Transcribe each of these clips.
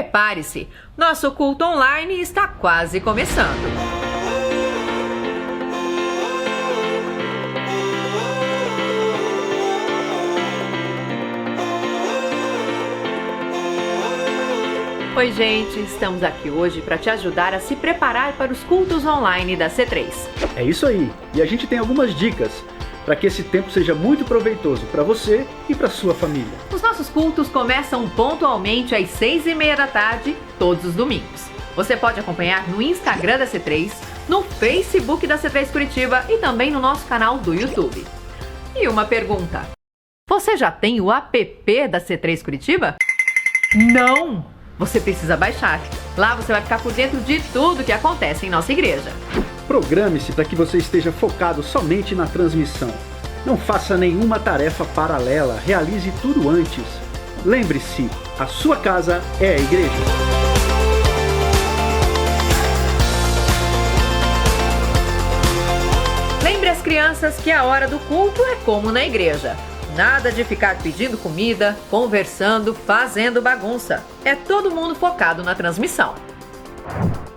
Prepare-se, nosso culto online está quase começando. Oi gente, estamos aqui hoje para te ajudar a se preparar para os cultos online da C3. É isso aí, e a gente tem algumas dicas para que esse tempo seja muito proveitoso para você e para sua família. Os nossos cultos começam pontualmente às 6h30 da tarde, todos os domingos. Você pode acompanhar no Instagram da C3, no Facebook da C3 Curitiba e também no nosso canal do YouTube. E uma pergunta, você já tem o app da C3 Curitiba? Não! Você precisa baixar. Lá você vai ficar por dentro de tudo que acontece em nossa igreja. Programe-se para que você esteja focado somente na transmissão. Não faça nenhuma tarefa paralela, realize tudo antes. Lembre-se, a sua casa é a igreja. Lembre as crianças que a hora do culto é como na igreja. Nada de ficar pedindo comida, conversando, fazendo bagunça. É todo mundo focado na transmissão.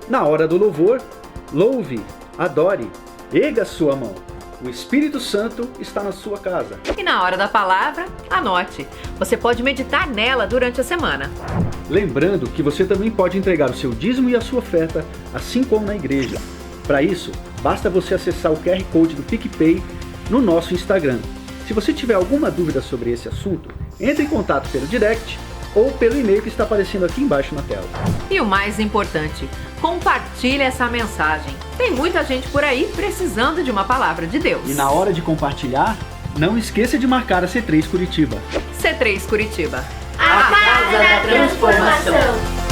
Na hora do louvor, louve, adore, erga sua mão. O Espírito Santo está na sua casa. E na hora da palavra, anote. Você pode meditar nela durante a semana. Lembrando que você também pode entregar o seu dízimo e a sua oferta, assim como na igreja. Para isso, basta você acessar o QR Code do PicPay no nosso Instagram. Se você tiver alguma dúvida sobre esse assunto, entre em contato pelo direct ou pelo e-mail que está aparecendo aqui embaixo na tela. E o mais importante, compartilhe essa mensagem. Tem muita gente por aí precisando de uma palavra de Deus. E na hora de compartilhar, não esqueça de marcar a C3 Curitiba. C3 Curitiba. A Casa da Transformação.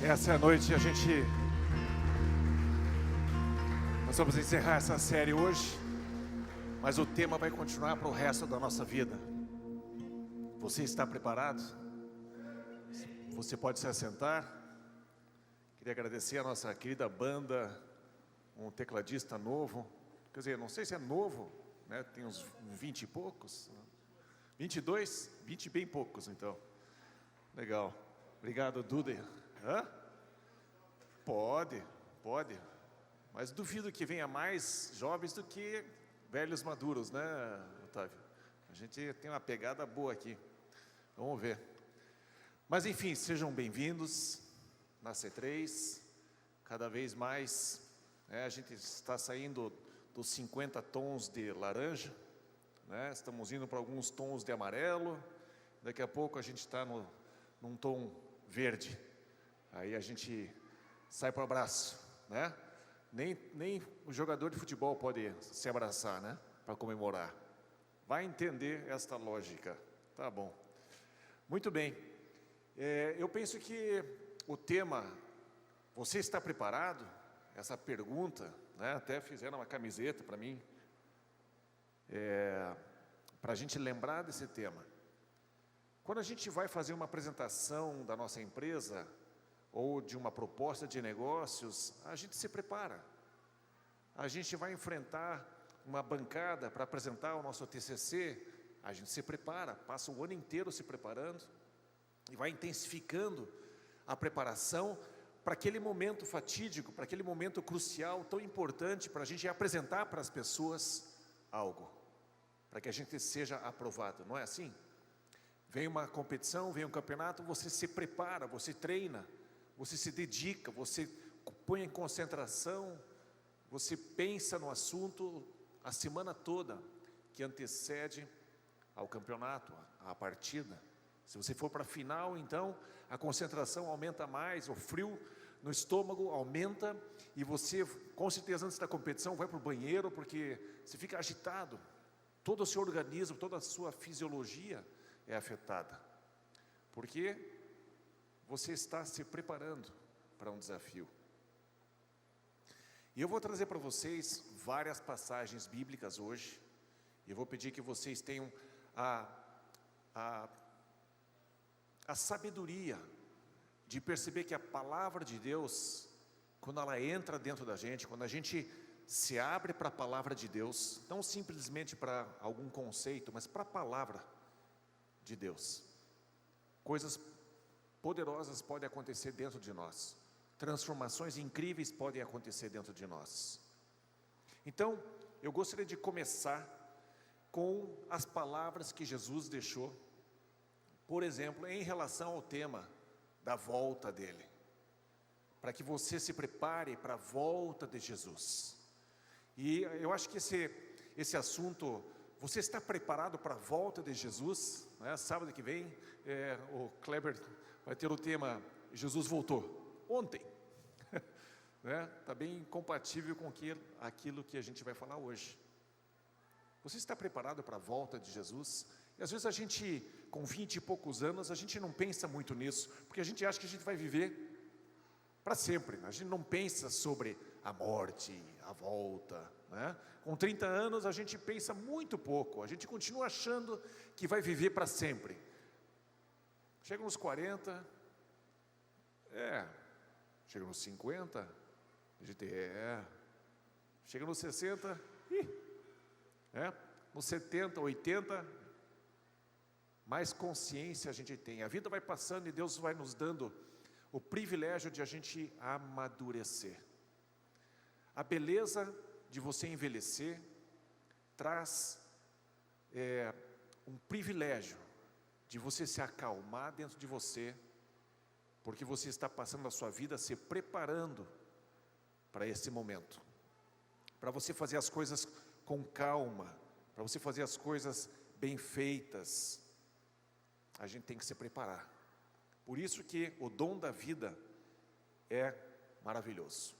Essa é a noite, nós vamos encerrar essa série hoje, mas o tema vai continuar para o resto da nossa vida. Você está preparado? Você pode se assentar. Queria agradecer a nossa querida banda, um tecladista novo, quer dizer, não sei se é novo, né? Tem uns 20 e poucos, 22, 20 e bem poucos então. Legal, obrigado Duda. Hã? Pode, mas duvido que venha mais jovens do que velhos maduros, né, Otávio? A gente tem uma pegada boa aqui, vamos ver. Mas enfim, sejam bem-vindos na C3, cada vez mais, a gente está saindo dos 50 tons de laranja, né? Estamos indo para alguns tons de amarelo, daqui a pouco a gente está num tom verde. Aí a gente sai para o abraço, né? Nem o jogador de futebol pode se abraçar, né? Para comemorar. Vai entender esta lógica, tá bom? Muito bem. Eu penso que o tema, você está preparado? Essa pergunta, né? Até fizeram uma camiseta para mim, para a gente lembrar desse tema. Quando a gente vai fazer uma apresentação da nossa empresa, ou de uma proposta de negócios, a gente se prepara. A gente vai enfrentar uma bancada para apresentar o nosso TCC, a gente se prepara, passa o ano inteiro se preparando e vai intensificando a preparação para aquele momento fatídico, para aquele momento crucial, tão importante para a gente apresentar para as pessoas algo, para que a gente seja aprovado, não é assim? Vem uma competição, vem um campeonato, você se prepara, você treina, você se dedica, você põe em concentração, você pensa no assunto a semana toda que antecede ao campeonato, à partida. Se você for para a final, então a concentração aumenta mais, o frio no estômago aumenta e você, com certeza, antes da competição, vai para o banheiro porque você fica agitado. Todo o seu organismo, toda a sua fisiologia é afetada. Porque você está se preparando para um desafio. E eu vou trazer para vocês várias passagens bíblicas hoje. E eu vou pedir que vocês tenham a sabedoria de perceber que a palavra de Deus, quando ela entra dentro da gente, quando a gente se abre para a palavra de Deus, não simplesmente para algum conceito, mas para a palavra de Deus, coisas poderosas podem acontecer dentro de nós, transformações incríveis podem acontecer dentro de nós. Então, eu gostaria de começar com as palavras que Jesus deixou, por exemplo, em relação ao tema da volta dele, para que você se prepare para a volta de Jesus. E eu acho que esse assunto, você está preparado para a volta de Jesus? Sábado que vem, o Kleber vai ter o tema Jesus voltou, ontem. Está bem compatível com aquilo que a gente vai falar hoje. Você está preparado para a volta de Jesus? E às vezes a gente, com 20 e poucos anos, a gente não pensa muito nisso, porque a gente acha que a gente vai viver para sempre. A gente não pensa sobre a morte, a volta, né? Com 30 anos a gente pensa muito pouco, a gente continua achando que vai viver para sempre. Chega nos 40, chega nos 50, a gente chega nos 60, nos 70, 80, mais consciência a gente tem. A vida vai passando e Deus vai nos dando o privilégio de a gente amadurecer. A beleza de você envelhecer traz um privilégio de você se acalmar dentro de você, porque você está passando a sua vida se preparando para esse momento, para você fazer as coisas com calma, para você fazer as coisas bem feitas. A gente tem que se preparar. Por isso que o dom da vida é maravilhoso.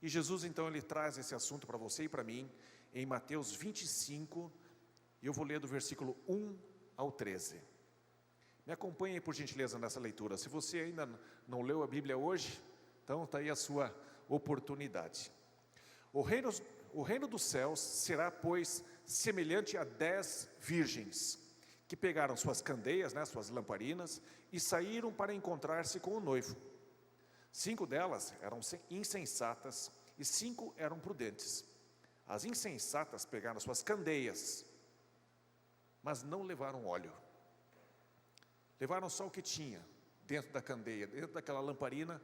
E Jesus então ele traz esse assunto para você e para mim em Mateus 25, e eu vou ler do versículo 1 ao 13. Me acompanhem por gentileza nessa leitura. Se você ainda não leu a Bíblia hoje, então está aí a sua oportunidade. O reino dos céus será, pois, semelhante a 10 virgens, que pegaram suas candeias, suas lamparinas, e saíram para encontrar-se com o noivo. 5 delas eram insensatas e 5 eram prudentes. As insensatas pegaram suas candeias, mas não levaram óleo. Levaram só o que tinha dentro da candeia, dentro daquela lamparina,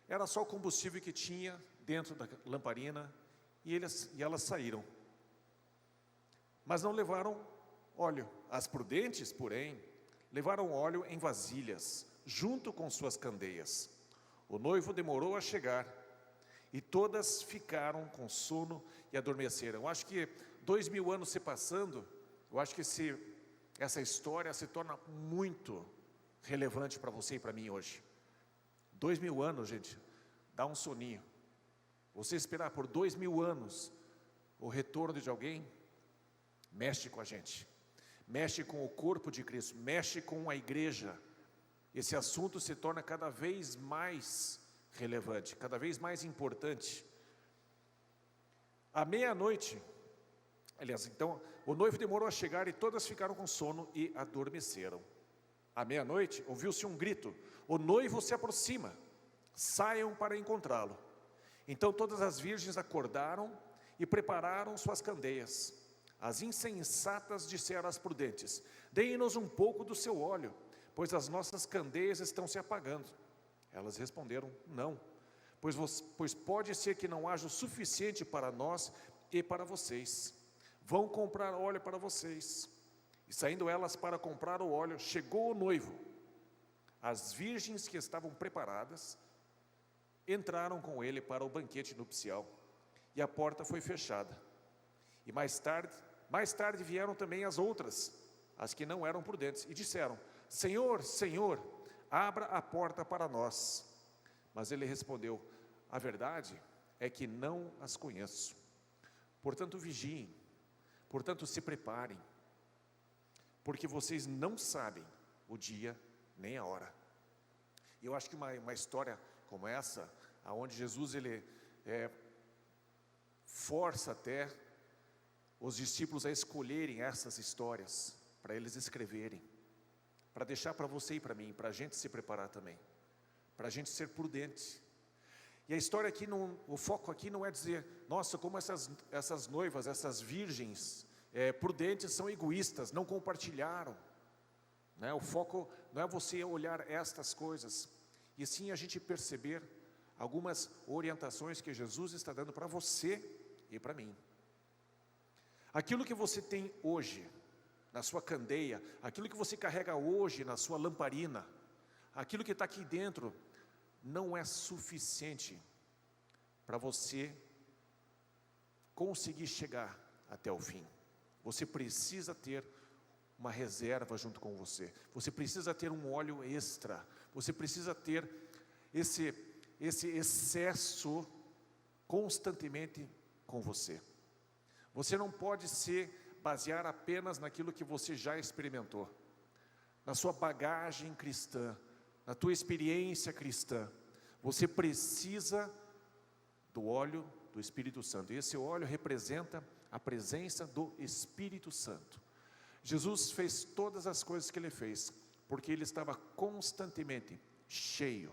era só o combustível que tinha dentro da lamparina, e elas saíram. Mas não levaram óleo. As prudentes, porém, levaram óleo em vasilhas, junto com suas candeias. O noivo demorou a chegar, e todas ficaram com sono e adormeceram. Eu acho que 2000 anos se passando, eu acho que essa história se torna muito relevante para você e para mim hoje. 2000 anos, gente, dá um soninho. Você esperar por 2000 anos o retorno de alguém, mexe com a gente, mexe com o corpo de Cristo, mexe com a igreja. Esse assunto se torna cada vez mais relevante, cada vez mais importante. À meia-noite, aliás, então, o noivo demorou a chegar e todas ficaram com sono e adormeceram. À meia-noite, ouviu-se um grito: o noivo se aproxima, saiam para encontrá-lo. Então todas as virgens acordaram e prepararam suas candeias. As insensatas disseram às prudentes: deem-nos um pouco do seu óleo, pois as nossas candeias estão se apagando. Elas responderam: não, pois pode ser que não haja o suficiente para nós e para vocês. Vão comprar óleo para vocês. E saindo elas para comprar o óleo, chegou o noivo. As virgens que estavam preparadas entraram com ele para o banquete nupcial, e a porta foi fechada. E mais tarde vieram também as outras, as que não eram prudentes, e disseram: Senhor, Senhor, abra a porta para nós. Mas ele respondeu: a verdade é que não as conheço. Portanto vigiem, portanto se preparem, porque vocês não sabem o dia nem a hora. E eu acho que uma história como essa, aonde Jesus ele força até os discípulos a escolherem essas histórias, para eles escreverem, para deixar para você e para mim, para a gente se preparar também, para a gente ser prudente. E a história aqui, o foco aqui não é dizer, nossa, como essas noivas, essas virgens prudentes são egoístas, não compartilharam, né? O foco não é você olhar estas coisas, e sim a gente perceber algumas orientações que Jesus está dando para você e para mim. Aquilo que você tem hoje na sua candeia, aquilo que você carrega hoje na sua lamparina, aquilo que está aqui dentro, não é suficiente para você conseguir chegar até o fim. Você precisa ter uma reserva junto com você. Você precisa ter um óleo extra. Você precisa ter esse excesso constantemente com você. Você não pode se basear apenas naquilo que você já experimentou, na sua bagagem cristã, na tua experiência cristã. Você precisa do óleo do Espírito Santo. E esse óleo representa a presença do Espírito Santo. Jesus fez todas as coisas que ele fez, porque ele estava constantemente cheio.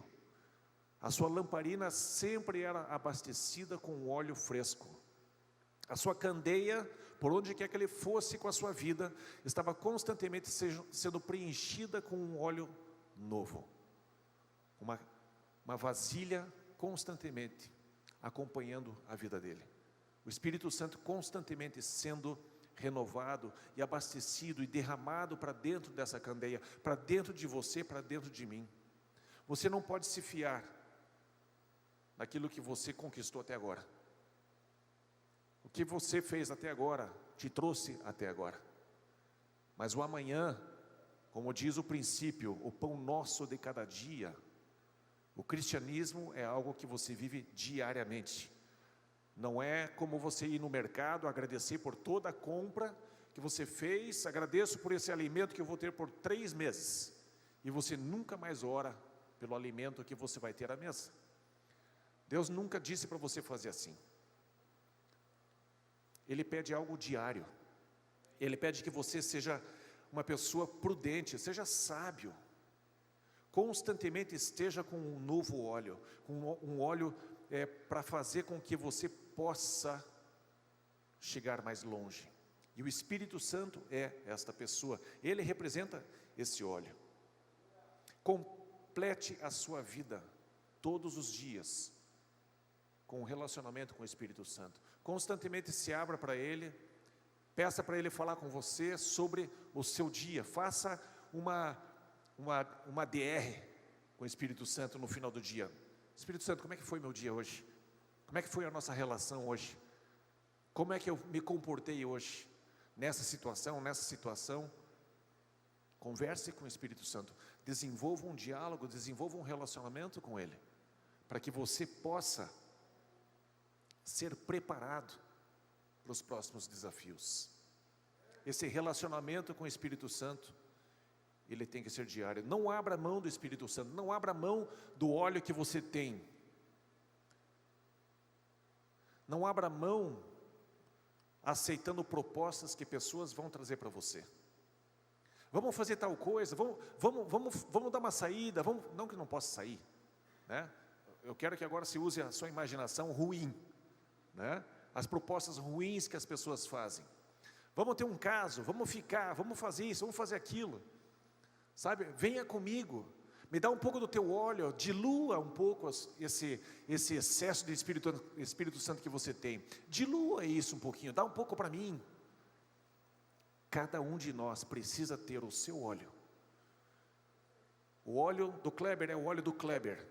A sua lamparina sempre era abastecida com óleo fresco. A sua candeia, por onde quer que ele fosse com a sua vida, estava constantemente sendo preenchida com um óleo novo. Uma vasilha constantemente acompanhando a vida dele. O Espírito Santo constantemente sendo renovado e abastecido e derramado para dentro dessa candeia, para dentro de você, para dentro de mim. Você não pode se fiar naquilo que você conquistou até agora. O que você fez até agora te trouxe até agora. Mas o amanhã, como diz o princípio, o pão nosso de cada dia, o cristianismo é algo que você vive diariamente. Não é como você ir no mercado, agradecer por toda a compra que você fez, agradeço por esse alimento que eu vou ter por 3 meses, e você nunca mais ora pelo alimento que você vai ter à mesa. Deus nunca disse para você fazer assim. Ele pede algo diário. Ele pede que você seja uma pessoa prudente, seja sábio, constantemente esteja com um novo óleo, com um óleo para fazer com que você possa chegar mais longe. E o Espírito Santo é esta pessoa, ele representa esse óleo. Complete a sua vida todos os dias com um relacionamento com o Espírito Santo. Constantemente se abra para ele, peça para ele falar com você sobre o seu dia. Faça uma DR com o Espírito Santo no final do dia. Espírito Santo, como é que foi meu dia hoje? Como é que foi a nossa relação hoje? Como é que eu me comportei hoje? Nessa situação, converse com o Espírito Santo. Desenvolva um diálogo, desenvolva um relacionamento com ele, para que você possa ser preparado para os próximos desafios. Esse relacionamento com o Espírito Santo, ele tem que ser diário. Não abra mão do Espírito Santo, não abra mão do óleo que você tem. Não abra mão aceitando propostas que pessoas vão trazer para você. Vamos fazer tal coisa, vamos dar uma saída, não que não possa sair, né? Eu quero que agora se use a sua imaginação ruim, né? As propostas ruins que as pessoas fazem. Vamos ter um caso, vamos ficar, vamos fazer isso, vamos fazer aquilo. Sabe, venha comigo, me dá um pouco do teu óleo, dilua um pouco esse excesso de Espírito Santo que você tem. Dilua isso um pouquinho, dá um pouco para mim. Cada um de nós precisa ter o seu óleo. O óleo do Kleber é o óleo do Kleber.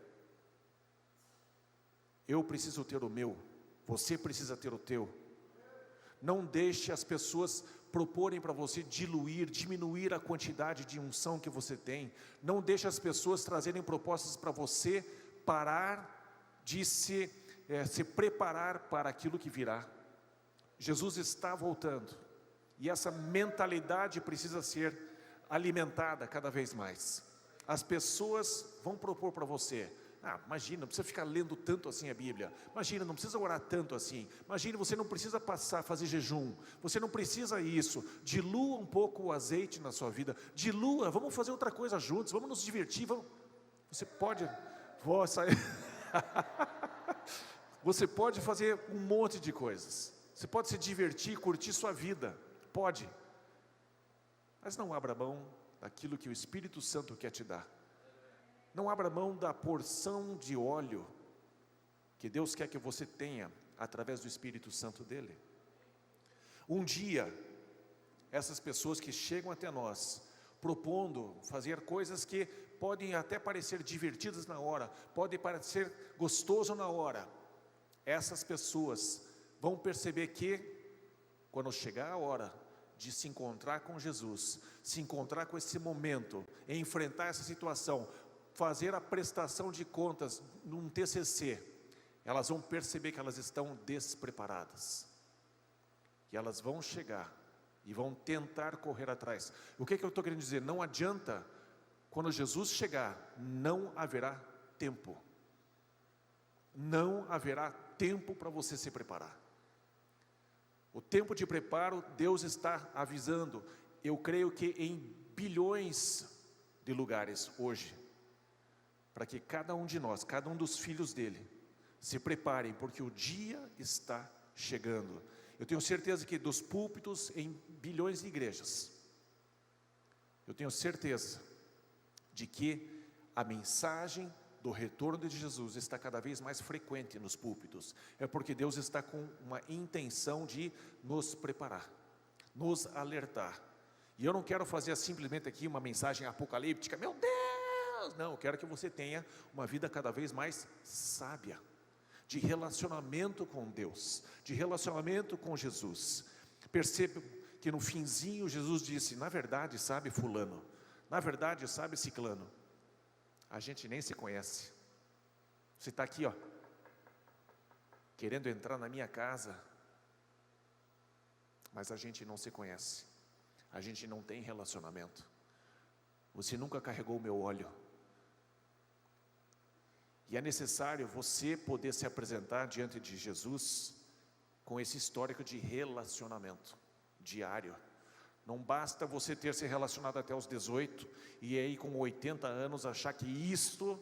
Eu preciso ter o meu, você precisa ter o teu. Não deixe as pessoas proporem para você diminuir a quantidade de unção que você tem. Não deixe as pessoas trazerem propostas para você parar de se preparar para aquilo que virá. Jesus está voltando, e essa mentalidade precisa ser alimentada cada vez mais. As pessoas vão propor para você, Imagina, não precisa ficar lendo tanto assim a Bíblia. Imagina, não precisa orar tanto assim. Imagina, você não precisa fazer jejum. Você não precisa isso. Dilua um pouco o azeite na sua vida. Dilua, vamos fazer outra coisa juntos. Vamos nos divertir. Você pode... Vou sair... Você pode fazer um monte de coisas. Você pode se divertir, curtir sua vida. Pode. Mas não abra mão daquilo que o Espírito Santo quer te dar. Não abra mão da porção de óleo que Deus quer que você tenha através do Espírito Santo dele. Um dia, essas pessoas que chegam até nós, propondo fazer coisas que podem até parecer divertidas na hora, podem parecer gostoso na hora, essas pessoas vão perceber que, quando chegar a hora de se encontrar com Jesus, se encontrar com esse momento, enfrentar essa situação, fazer a prestação de contas num TCC, elas vão perceber que elas estão despreparadas, que elas vão chegar e vão tentar correr atrás. O que eu estou querendo dizer? Não adianta, quando Jesus chegar, não haverá tempo. Não haverá tempo para você se preparar. O tempo de preparo, Deus está avisando. Eu creio que em bilhões de lugares hoje, para que cada um de nós, cada um dos filhos dele, se preparem, porque o dia está chegando. Eu tenho certeza que dos púlpitos em bilhões de igrejas, eu tenho certeza de que a mensagem do retorno de Jesus está cada vez mais frequente nos púlpitos. É porque Deus está com uma intenção de nos preparar, nos alertar. E eu não quero fazer simplesmente aqui uma mensagem apocalíptica, meu Deus, não, eu quero que você tenha uma vida cada vez mais sábia, de relacionamento com Deus, de relacionamento com Jesus. Perceba que no finzinho Jesus disse, na verdade, sabe fulano, na verdade, sabe ciclano, a gente nem se conhece. Você está aqui, querendo entrar na minha casa, mas a gente não se conhece, a gente não tem relacionamento. Você nunca carregou o meu óleo. E é necessário você poder se apresentar diante de Jesus com esse histórico de relacionamento diário. Não basta você ter se relacionado até os 18 e aí com 80 anos achar que isto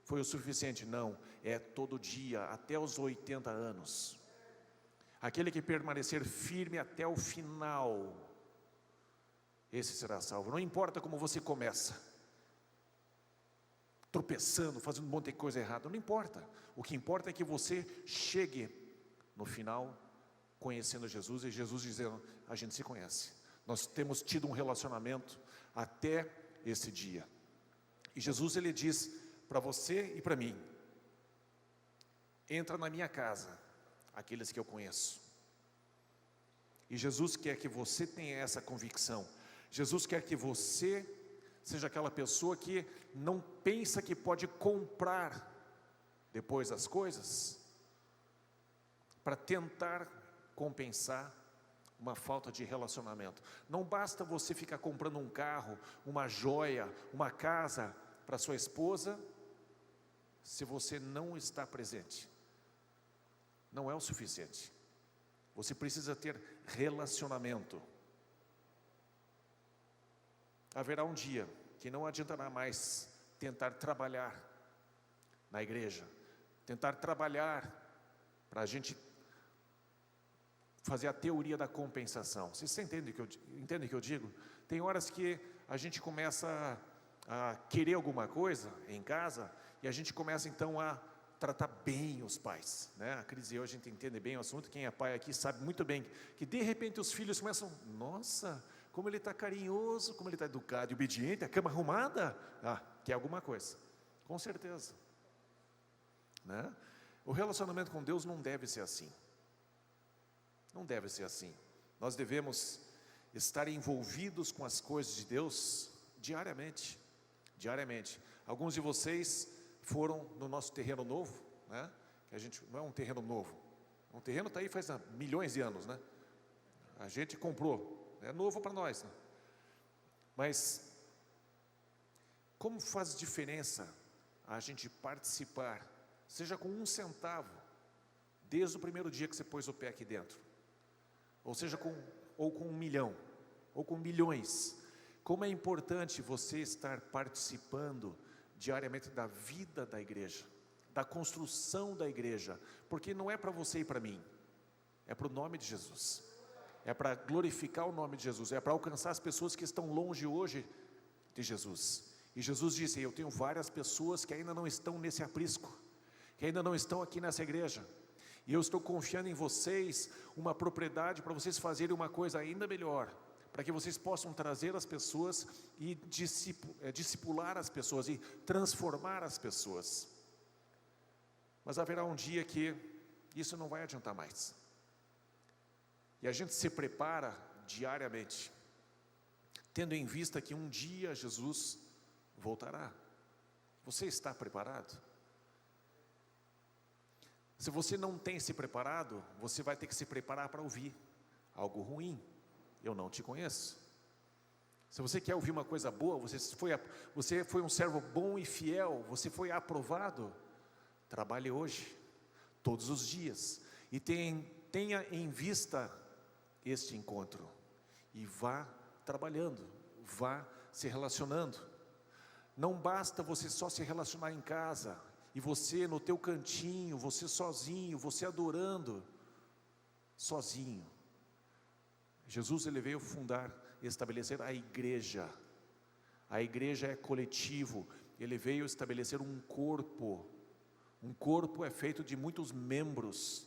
foi o suficiente. Não, é todo dia, até os 80 anos. Aquele que permanecer firme até o final, esse será salvo. Não importa como você começa, tropeçando, fazendo um monte de coisa errada, não importa. O que importa é que você chegue no final conhecendo Jesus e Jesus dizendo, a gente se conhece. Nós temos tido um relacionamento até esse dia. E Jesus, ele diz para você e para mim, entra na minha casa, aqueles que eu conheço. E Jesus quer que você tenha essa convicção. Jesus quer que você seja aquela pessoa que não pensa que pode comprar depois as coisas para tentar compensar uma falta de relacionamento. Não basta você ficar comprando um carro, uma joia, uma casa para sua esposa, se você não está presente. Não é o suficiente. Você precisa ter relacionamento. Haverá um dia que não adiantará mais tentar trabalhar na igreja, tentar trabalhar para a gente fazer a teoria da compensação. Vocês entendem o que eu digo? Tem horas que a gente começa a querer alguma coisa em casa e a gente começa então a tratar bem os pais, né? A Cris e eu, a gente entende bem o assunto. Quem é pai aqui sabe muito bem que de repente os filhos começam, nossa, como ele está carinhoso, como ele está educado e obediente, a cama arrumada, quer alguma coisa, com certeza, né? O relacionamento com Deus não deve ser assim. Não deve ser assim. Nós devemos estar envolvidos com as coisas de Deus diariamente. Diariamente. Alguns de vocês foram no nosso terreno novo, né? Que a gente não é um terreno novo. Um terreno está aí faz milhões de anos, né? A gente comprou, é novo para nós, né? Mas como faz diferença a gente participar, seja com 1 centavo, desde o primeiro dia que você pôs o pé aqui dentro, ou seja com 1 milhão, ou com milhões. Como é importante você estar participando diariamente da vida da igreja, da construção da igreja, porque não é para você e para mim, é para o nome de Jesus, é para glorificar o nome de Jesus, é para alcançar as pessoas que estão longe hoje de Jesus. E Jesus disse: eu tenho várias pessoas que ainda não estão nesse aprisco, que ainda não estão aqui nessa igreja, e eu estou confiando em vocês uma propriedade para vocês fazerem uma coisa ainda melhor, para que vocês possam trazer as pessoas e discipular as pessoas e transformar as pessoas. Mas haverá um dia que isso não vai adiantar mais, e a gente se prepara diariamente, tendo em vista que um dia Jesus voltará. Você está preparado? Se você não tem se preparado, você vai ter que se preparar para ouvir algo ruim. Eu não te conheço. Se você quer ouvir uma coisa boa, você foi um servo bom e fiel, você foi aprovado. Trabalhe hoje, todos os dias, e tenha em vista este encontro, e vá trabalhando, vá se relacionando. Não basta você só se relacionar em casa, e você no teu cantinho, você sozinho, você adorando, sozinho. Jesus, ele veio fundar e estabelecer a igreja. A igreja é coletivo, ele veio estabelecer um corpo. Um corpo é feito de muitos membros.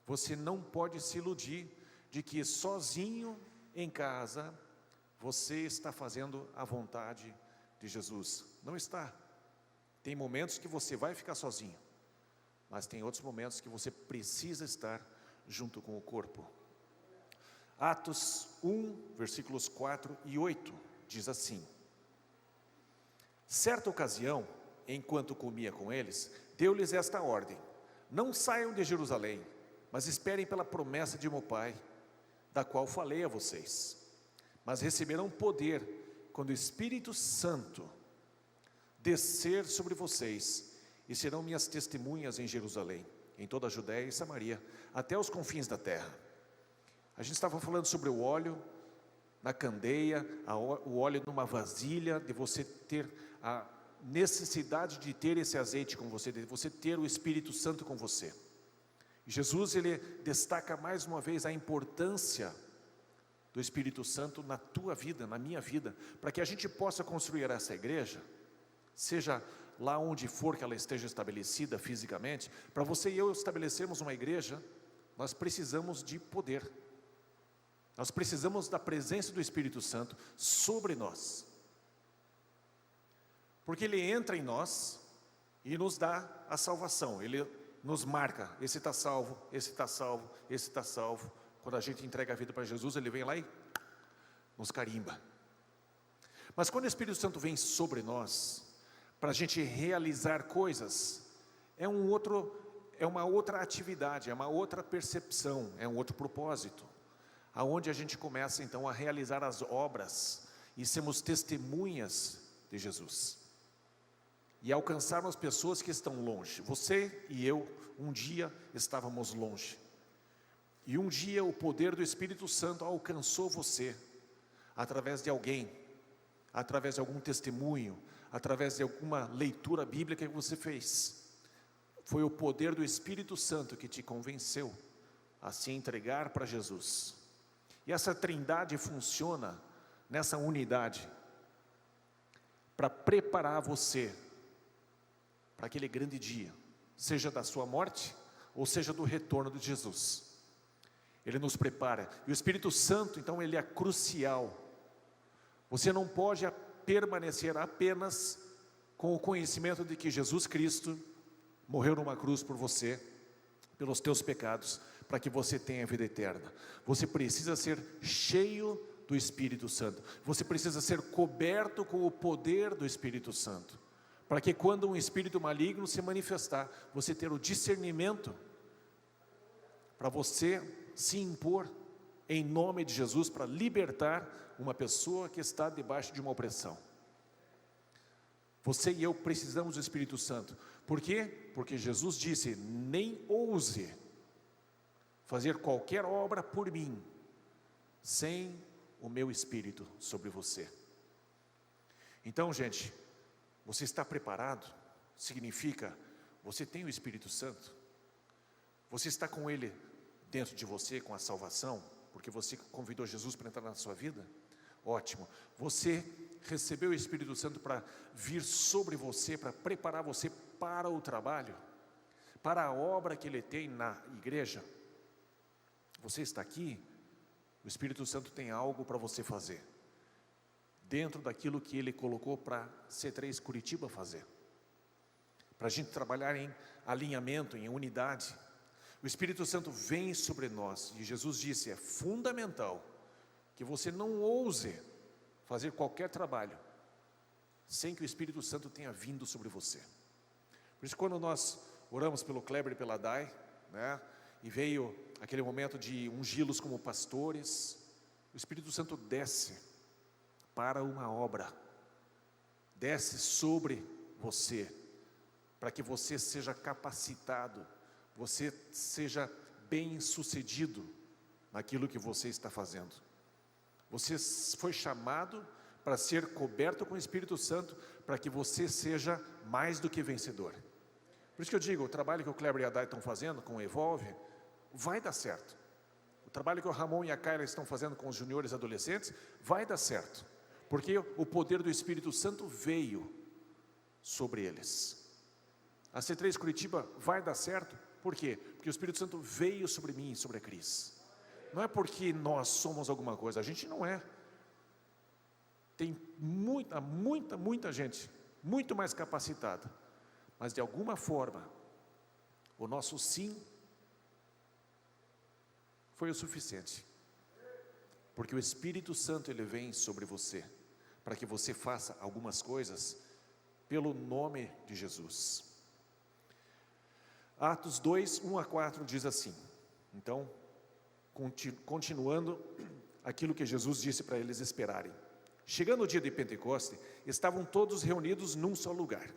Você não pode se iludir de que sozinho em casa você está fazendo a vontade de Jesus. Não está. Tem momentos que você vai ficar sozinho, mas tem outros momentos que você precisa estar junto com o corpo. Atos 1, versículos 4 e 8, diz assim: certa ocasião, enquanto comia com eles, deu-lhes esta ordem: não saiam de Jerusalém, mas esperem pela promessa de meu Pai, da qual falei a vocês. Mas receberão poder quando o Espírito Santo descer sobre vocês, e serão minhas testemunhas em Jerusalém, em toda a Judéia e Samaria, até os confins da terra. A gente estava falando sobre o óleo na candeia, o óleo numa vasilha, de você ter a necessidade de ter esse azeite com você, de você ter o Espírito Santo com você. Jesus, ele destaca mais uma vez a importância do Espírito Santo na tua vida, na minha vida, para que a gente possa construir essa igreja, seja lá onde for que ela esteja estabelecida fisicamente. Para você e eu estabelecermos uma igreja, nós precisamos de poder, nós precisamos da presença do Espírito Santo sobre nós, porque ele entra em nós e nos dá a salvação, ele nos marca: esse está salvo, esse está salvo, esse está salvo. Quando a gente entrega a vida para Jesus, ele vem lá e nos carimba. Mas quando o Espírito Santo vem sobre nós, para a gente realizar coisas, é uma outra atividade, é uma outra percepção, é um outro propósito, aonde a gente começa então a realizar as obras e sermos testemunhas de Jesus, e alcançarmos pessoas que estão longe. Você e eu, um dia estávamos longe, e um dia o poder do Espírito Santo alcançou você, através de alguém, através de algum testemunho, através de alguma leitura bíblica que você fez. Foi o poder do Espírito Santo que te convenceu a se entregar para Jesus. E essa trindade funciona nessa unidade, para preparar você para aquele grande dia, seja da sua morte, ou seja do retorno de Jesus. Ele nos prepara, e o Espírito Santo então ele é crucial. Você não pode permanecer apenas com o conhecimento de que Jesus Cristo morreu numa cruz por você, pelos teus pecados, para que você tenha vida eterna. Você precisa ser cheio do Espírito Santo, você precisa ser coberto com o poder do Espírito Santo, para que quando um espírito maligno se manifestar, você ter o discernimento, para você se impor em nome de Jesus, para libertar uma pessoa que está debaixo de uma opressão. Você e eu precisamos do Espírito Santo. Por quê? Porque Jesus disse: nem ouse fazer qualquer obra por mim, sem o meu Espírito sobre você. Então, gente, você está preparado? Significa, você tem o Espírito Santo? Você está com Ele dentro de você, com a salvação? Porque você convidou Jesus para entrar na sua vida? Ótimo. Você recebeu o Espírito Santo para vir sobre você, para preparar você para o trabalho, para a obra que Ele tem na igreja? Você está aqui, o Espírito Santo tem algo para você fazer, dentro daquilo que Ele colocou para C3 Curitiba fazer, para a gente trabalhar em alinhamento, em unidade. O Espírito Santo vem sobre nós, e Jesus disse: é fundamental que você não ouse fazer qualquer trabalho sem que o Espírito Santo tenha vindo sobre você. Por isso, quando nós oramos pelo Kleber e pela Dai, né, e veio aquele momento de ungí-los como pastores, o Espírito Santo desce para uma obra, desce sobre você, para que você seja capacitado, você seja bem sucedido naquilo que você está fazendo. Você foi chamado para ser coberto com o Espírito Santo, para que você seja mais do que vencedor. Por isso que eu digo, o trabalho que o Kleber e a Dai estão fazendo com o Evolve, vai dar certo. O trabalho que o Ramon e a Kyla estão fazendo com os juniores adolescentes, vai dar certo. Porque o poder do Espírito Santo veio sobre eles. A C3 Curitiba vai dar certo, por quê? Porque o Espírito Santo veio sobre mim e sobre a Cris. Não é porque nós somos alguma coisa, a gente não é. Tem muita gente, muito mais capacitada. Mas de alguma forma, o nosso sim foi o suficiente. Porque o Espírito Santo, ele vem sobre você, para que você faça algumas coisas pelo nome de Jesus. Atos 2, 1 a 4 diz assim. Então, continuando aquilo que Jesus disse para eles esperarem. Chegando o dia de Pentecoste, estavam todos reunidos num só lugar.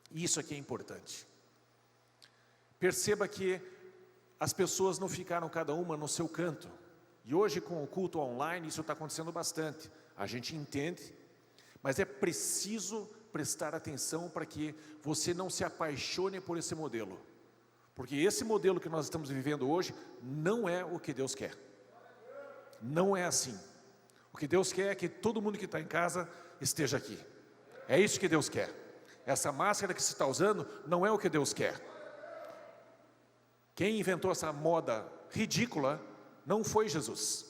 E isso aqui é importante. Perceba que as pessoas não ficaram cada uma no seu canto. E hoje, com o culto online, isso está acontecendo bastante. A gente entende, mas é preciso prestar atenção para que você não se apaixone por esse modelo. Porque esse modelo que nós estamos vivendo hoje não é o que Deus quer. Não é assim. O que Deus quer é que todo mundo que está em casa esteja aqui. É isso que Deus quer. Essa máscara que você está usando não é o que Deus quer. Quem inventou essa moda ridícula não foi Jesus.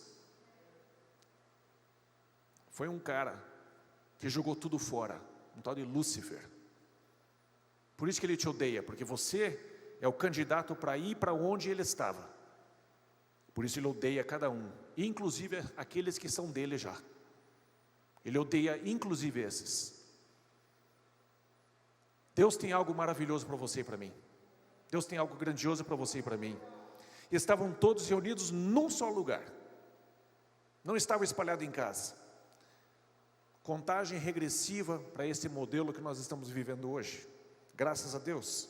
Foi um cara que jogou tudo fora, um tal de Lúcifer. Por isso que ele te odeia, porque você é o candidato para ir para onde ele estava. Por isso ele odeia cada um, inclusive aqueles que são dele já. Ele odeia inclusive esses. Deus tem algo maravilhoso para você e para mim. Deus tem algo grandioso para você e para mim. Estavam todos reunidos num só lugar. Não estavam espalhados em casa. Contagem regressiva para esse modelo que nós estamos vivendo hoje. Graças a Deus.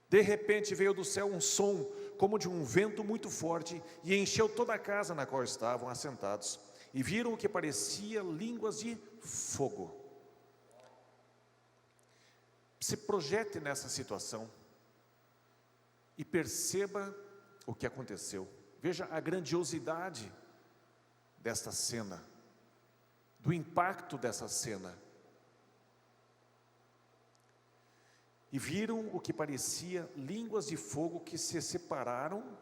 De repente veio do céu um som como de um vento muito forte e encheu toda a casa na qual estavam assentados. E viram o que parecia línguas de fogo. Se projete nessa situação e perceba o que aconteceu. Veja a grandiosidade desta cena, do impacto dessa cena. E viram o que parecia línguas de fogo que se separaram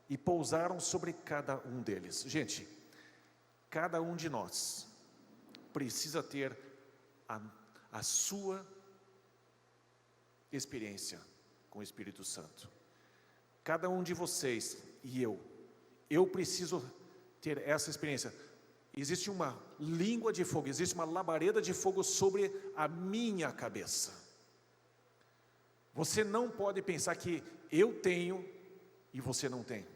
e pousaram sobre cada um deles. Gente, cada um de nós precisa ter a sua experiência com o Espírito Santo. Cada um de vocês e eu preciso ter essa experiência. Existe uma língua de fogo, existe uma labareda de fogo sobre a minha cabeça. Você não pode pensar que eu tenho e você não tem.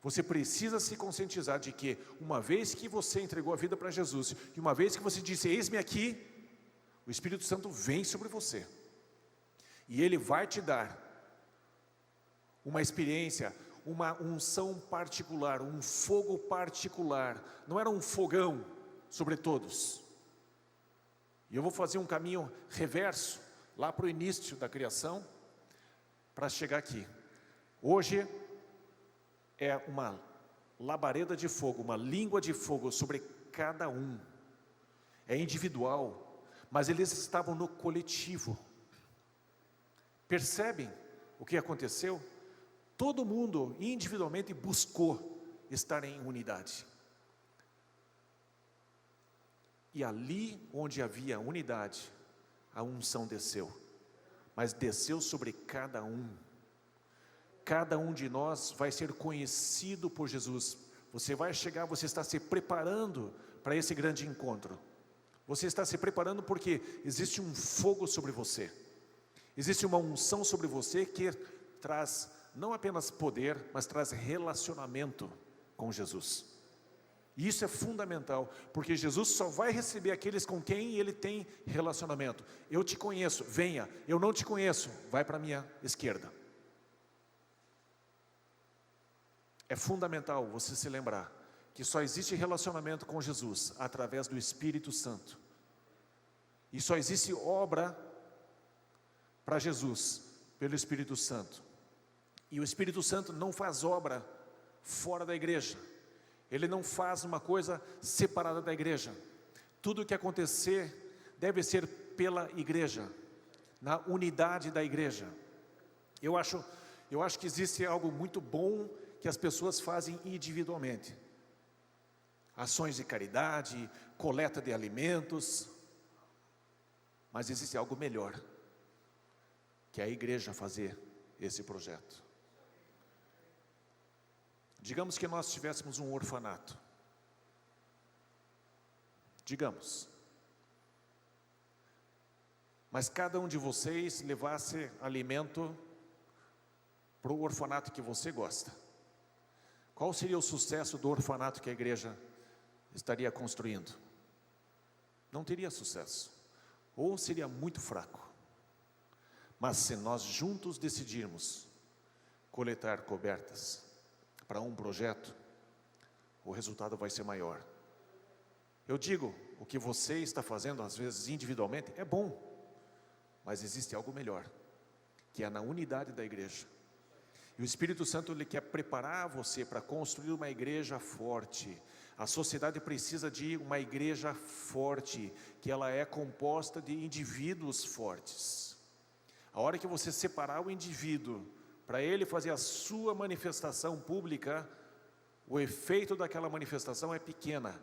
Você precisa se conscientizar de que uma vez que você entregou a vida para Jesus, e uma vez que você disse, eis-me aqui, O Espírito Santo vem sobre você. E ele vai te dar uma experiência, uma unção particular, um fogo particular. Não era um fogão sobre todos. E eu vou fazer um caminho reverso, lá para o início da criação, para chegar aqui. Hoje é uma labareda de fogo, uma língua de fogo sobre cada um. É individual, mas eles estavam no coletivo. Percebem o que aconteceu? Todo mundo individualmente buscou estar em unidade. E ali onde havia unidade, a unção desceu. Mas desceu sobre cada um. Cada um de nós vai ser conhecido por Jesus. Você vai chegar, você está se preparando para esse grande encontro. Você está se preparando porque existe um fogo sobre você. Existe uma unção sobre você que traz não apenas poder, mas traz relacionamento com Jesus. E isso é fundamental, porque Jesus só vai receber aqueles com quem ele tem relacionamento. Eu te conheço, venha. Eu não te conheço, vai para a minha esquerda. É fundamental você se lembrar que só existe relacionamento com Jesus através do Espírito Santo. E só existe obra para Jesus pelo Espírito Santo. E o Espírito Santo não faz obra fora da igreja. Ele não faz uma coisa separada da igreja. Tudo o que acontecer deve ser pela igreja, na unidade da igreja. Eu acho que existe algo muito bom que as pessoas fazem individualmente. Ações de caridade, coleta de alimentos. Mas existe algo melhor, que é a igreja fazer esse projeto. Digamos que nós tivéssemos um orfanato. Digamos. Mas cada um de vocês levasse alimento para o orfanato que você gosta. Qual seria o sucesso do orfanato que a igreja estaria construindo? Não teria sucesso. Ou seria muito fraco. Mas se nós juntos decidirmos coletar cobertas para um projeto, o resultado vai ser maior. Eu digo, o que você está fazendo às vezes individualmente é bom, mas existe algo melhor, que é na unidade da igreja. E o Espírito Santo ele quer preparar você para construir uma igreja forte. A sociedade precisa de uma igreja forte, que ela é composta de indivíduos fortes. A hora que você separar o indivíduo, para ele fazer a sua manifestação pública, o efeito daquela manifestação é pequena.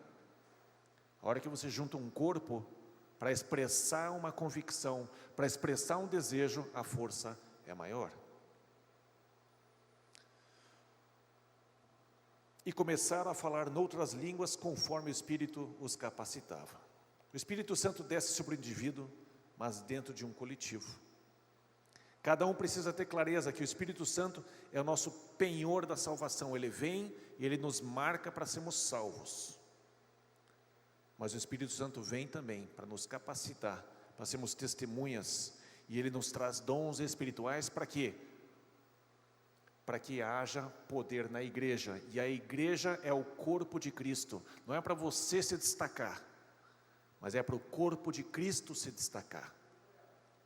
A hora que você junta um corpo, para expressar uma convicção, para expressar um desejo, a força é maior. E começaram a falar noutras línguas conforme o Espírito os capacitava. O Espírito Santo desce sobre o indivíduo, mas dentro de um coletivo. Cada um precisa ter clareza que o Espírito Santo é o nosso penhor da salvação. Ele vem e ele nos marca para sermos salvos. Mas o Espírito Santo vem também para nos capacitar, para sermos testemunhas. E ele nos traz dons espirituais para quê? Para que haja poder na igreja. E a igreja é o corpo de Cristo. Não é para você se destacar, mas é para o corpo de Cristo se destacar.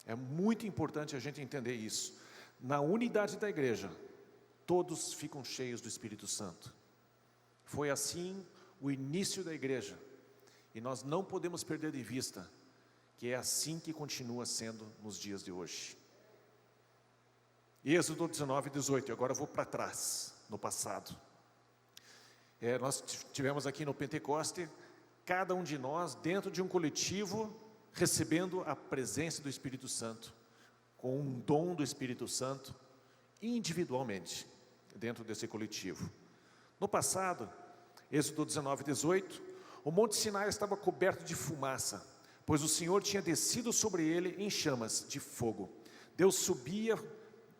É muito importante a gente entender isso. Na unidade da igreja, todos ficam cheios do Espírito Santo. Foi assim o início da igreja. E nós não podemos perder de vista que é assim que continua sendo nos dias de hoje. Êxodo 19, 18, agora eu vou para trás, no passado. Nós tivemos aqui no Pentecoste, cada um de nós dentro de um coletivo, recebendo a presença do Espírito Santo, com um dom do Espírito Santo, individualmente, dentro desse coletivo. No passado, Êxodo 19, 18, o Monte Sinai estava coberto de fumaça, pois o Senhor tinha descido sobre ele em chamas de fogo.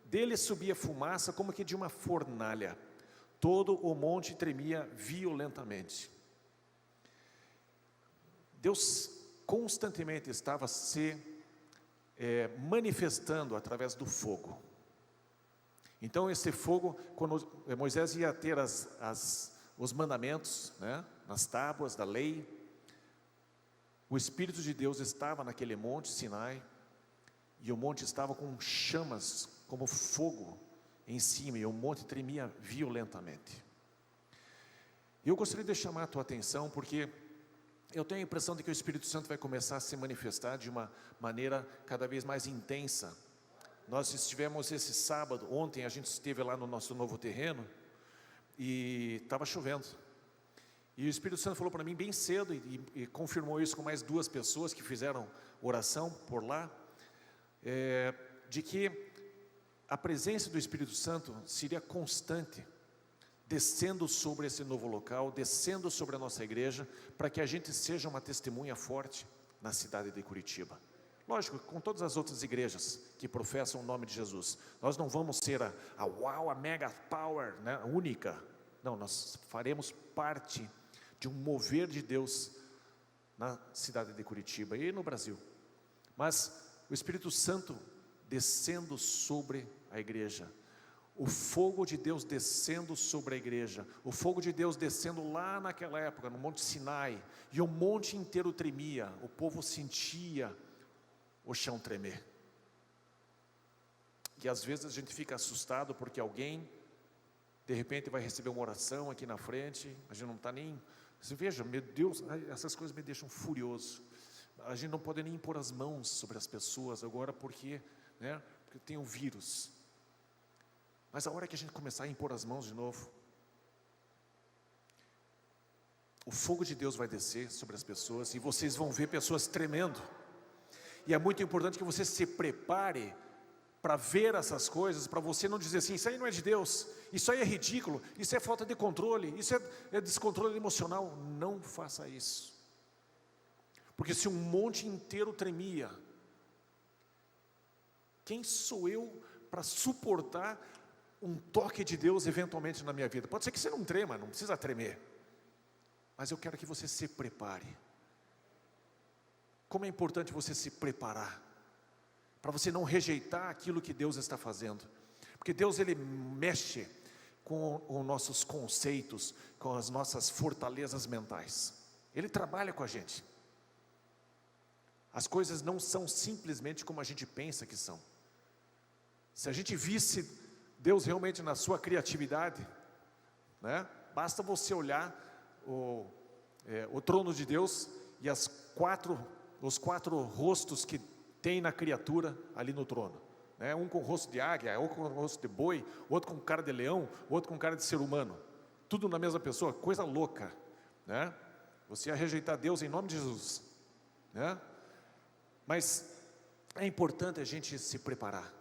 Dele subia fumaça como que de uma fornalha. Todo o monte tremia violentamente. Deus constantemente estava se manifestando através do fogo. Então esse fogo, quando Moisés ia ter os mandamentos, né, nas tábuas da lei, o Espírito de Deus estava naquele monte Sinai, e o monte estava com chamas, como fogo em cima, e o monte tremia violentamente. Eu gostaria de chamar a tua atenção, porque eu tenho a impressão de que o Espírito Santo vai começar a se manifestar de uma maneira cada vez mais intensa. Nós estivemos esse sábado, ontem a gente esteve lá no nosso novo terreno, e estava chovendo. E o Espírito Santo falou para mim bem cedo, e confirmou isso com mais 2 pessoas que fizeram oração por lá, de que a presença do Espírito Santo seria constante, descendo sobre esse novo local, descendo sobre a nossa igreja, para que a gente seja uma testemunha forte na cidade de Curitiba. Lógico, com todas as outras igrejas que professam o nome de Jesus, nós não vamos ser a mega power, né, única. Não, nós faremos parte de um mover de Deus na cidade de Curitiba e no Brasil. Mas o Espírito Santo descendo sobre a igreja, o fogo de Deus descendo sobre a igreja, o fogo de Deus descendo lá naquela época, no Monte Sinai, e o monte inteiro tremia, o povo sentia o chão tremer. E às vezes a gente fica assustado porque alguém, de repente, vai receber uma oração aqui na frente, a gente não está nem... Você veja, meu Deus, essas coisas me deixam furioso. A gente não pode nem impor as mãos sobre as pessoas agora porque tem um vírus. Mas a hora que a gente começar a impor as mãos de novo, o fogo de Deus vai descer sobre as pessoas e vocês vão ver pessoas tremendo. E é muito importante que você se prepare para ver essas coisas, para você não dizer assim, isso aí não é de Deus, isso aí é ridículo, isso é falta de controle, isso é descontrole emocional. Não faça isso. Porque se um monte inteiro tremia, quem sou eu para suportar um toque de Deus eventualmente na minha vida? Pode ser que você não trema, não precisa tremer, mas eu quero que você se prepare. Como é importante você se preparar, para você não rejeitar aquilo que Deus está fazendo, porque Deus, Ele mexe com os nossos conceitos, com as nossas fortalezas mentais. Ele trabalha com a gente. As coisas não são simplesmente como a gente pensa que são. Se a gente visse Deus realmente na sua criatividade, né? Basta você olhar o trono de Deus e os 4 rostos que tem na criatura ali no trono, né? Um com o rosto de águia, outro com o rosto de boi, outro com cara de leão, outro com cara de ser humano, tudo na mesma pessoa, coisa louca, né? Você ia rejeitar Deus em nome de Jesus, né? Mas é importante a gente se preparar,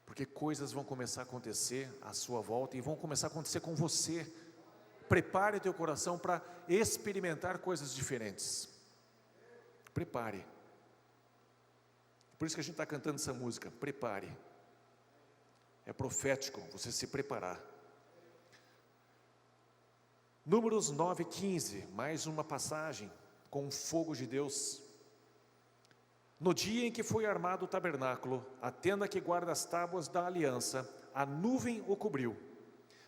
porque coisas vão começar a acontecer à sua volta e vão começar a acontecer com você. Prepare o teu coração para experimentar coisas diferentes. Prepare. Por isso que a gente está cantando essa música, prepare. É profético você se preparar. Números 9:15, mais uma passagem com o fogo de Deus. No dia em que foi armado o tabernáculo, a tenda que guarda as tábuas da aliança, a nuvem o cobriu.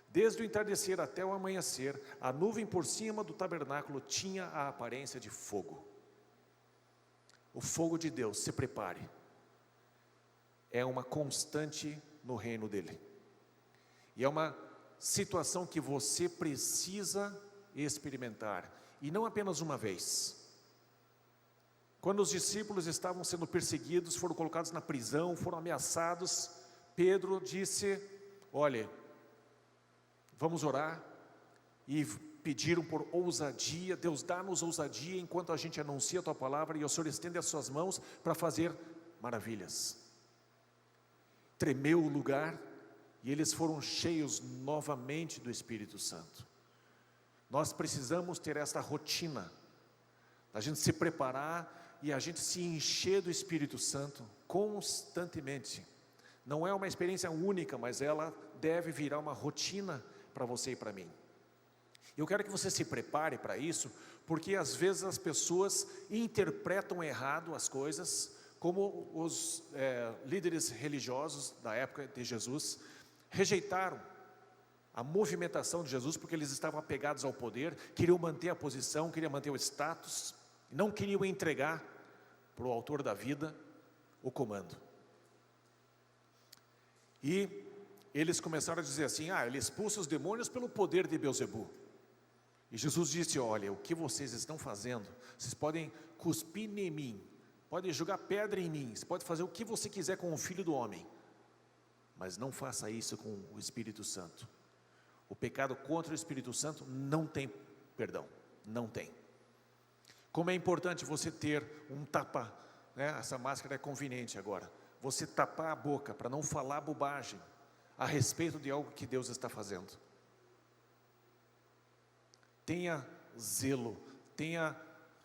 Desde o entardecer até o amanhecer, a nuvem por cima do tabernáculo tinha a aparência de fogo. O fogo de Deus, se prepare, é uma constante no reino dele. E é uma situação que você precisa experimentar, e não apenas uma vez. Quando os discípulos estavam sendo perseguidos, foram colocados na prisão, foram ameaçados, Pedro disse, olha, vamos orar, e pediram por ousadia. Deus, dá-nos ousadia enquanto a gente anuncia a tua palavra, e o Senhor estende as suas mãos para fazer maravilhas. Tremeu o lugar, e eles foram cheios novamente do Espírito Santo. Nós precisamos ter esta rotina, a gente se preparar e a gente se encher do Espírito Santo constantemente. Não é uma experiência única, mas ela deve virar uma rotina para você e para mim. Eu quero que você se prepare para isso, porque às vezes as pessoas interpretam errado as coisas, como os líderes religiosos da época de Jesus rejeitaram a movimentação de Jesus, porque eles estavam apegados ao poder, queriam manter a posição, queriam manter o status, não queriam entregar para o autor da vida o comando. E eles começaram a dizer assim: ele expulsa os demônios pelo poder de Beelzebu. E Jesus disse: olha, o que vocês estão fazendo, vocês podem cuspir em mim, podem jogar pedra em mim, você pode fazer o que você quiser com o Filho do Homem, mas não faça isso com o Espírito Santo. O pecado contra o Espírito Santo não tem perdão, não tem. Como é importante você ter um tapa, né? Essa máscara é conveniente agora, você tapar a boca para não falar bobagem a respeito de algo que Deus está fazendo. Tenha zelo, tenha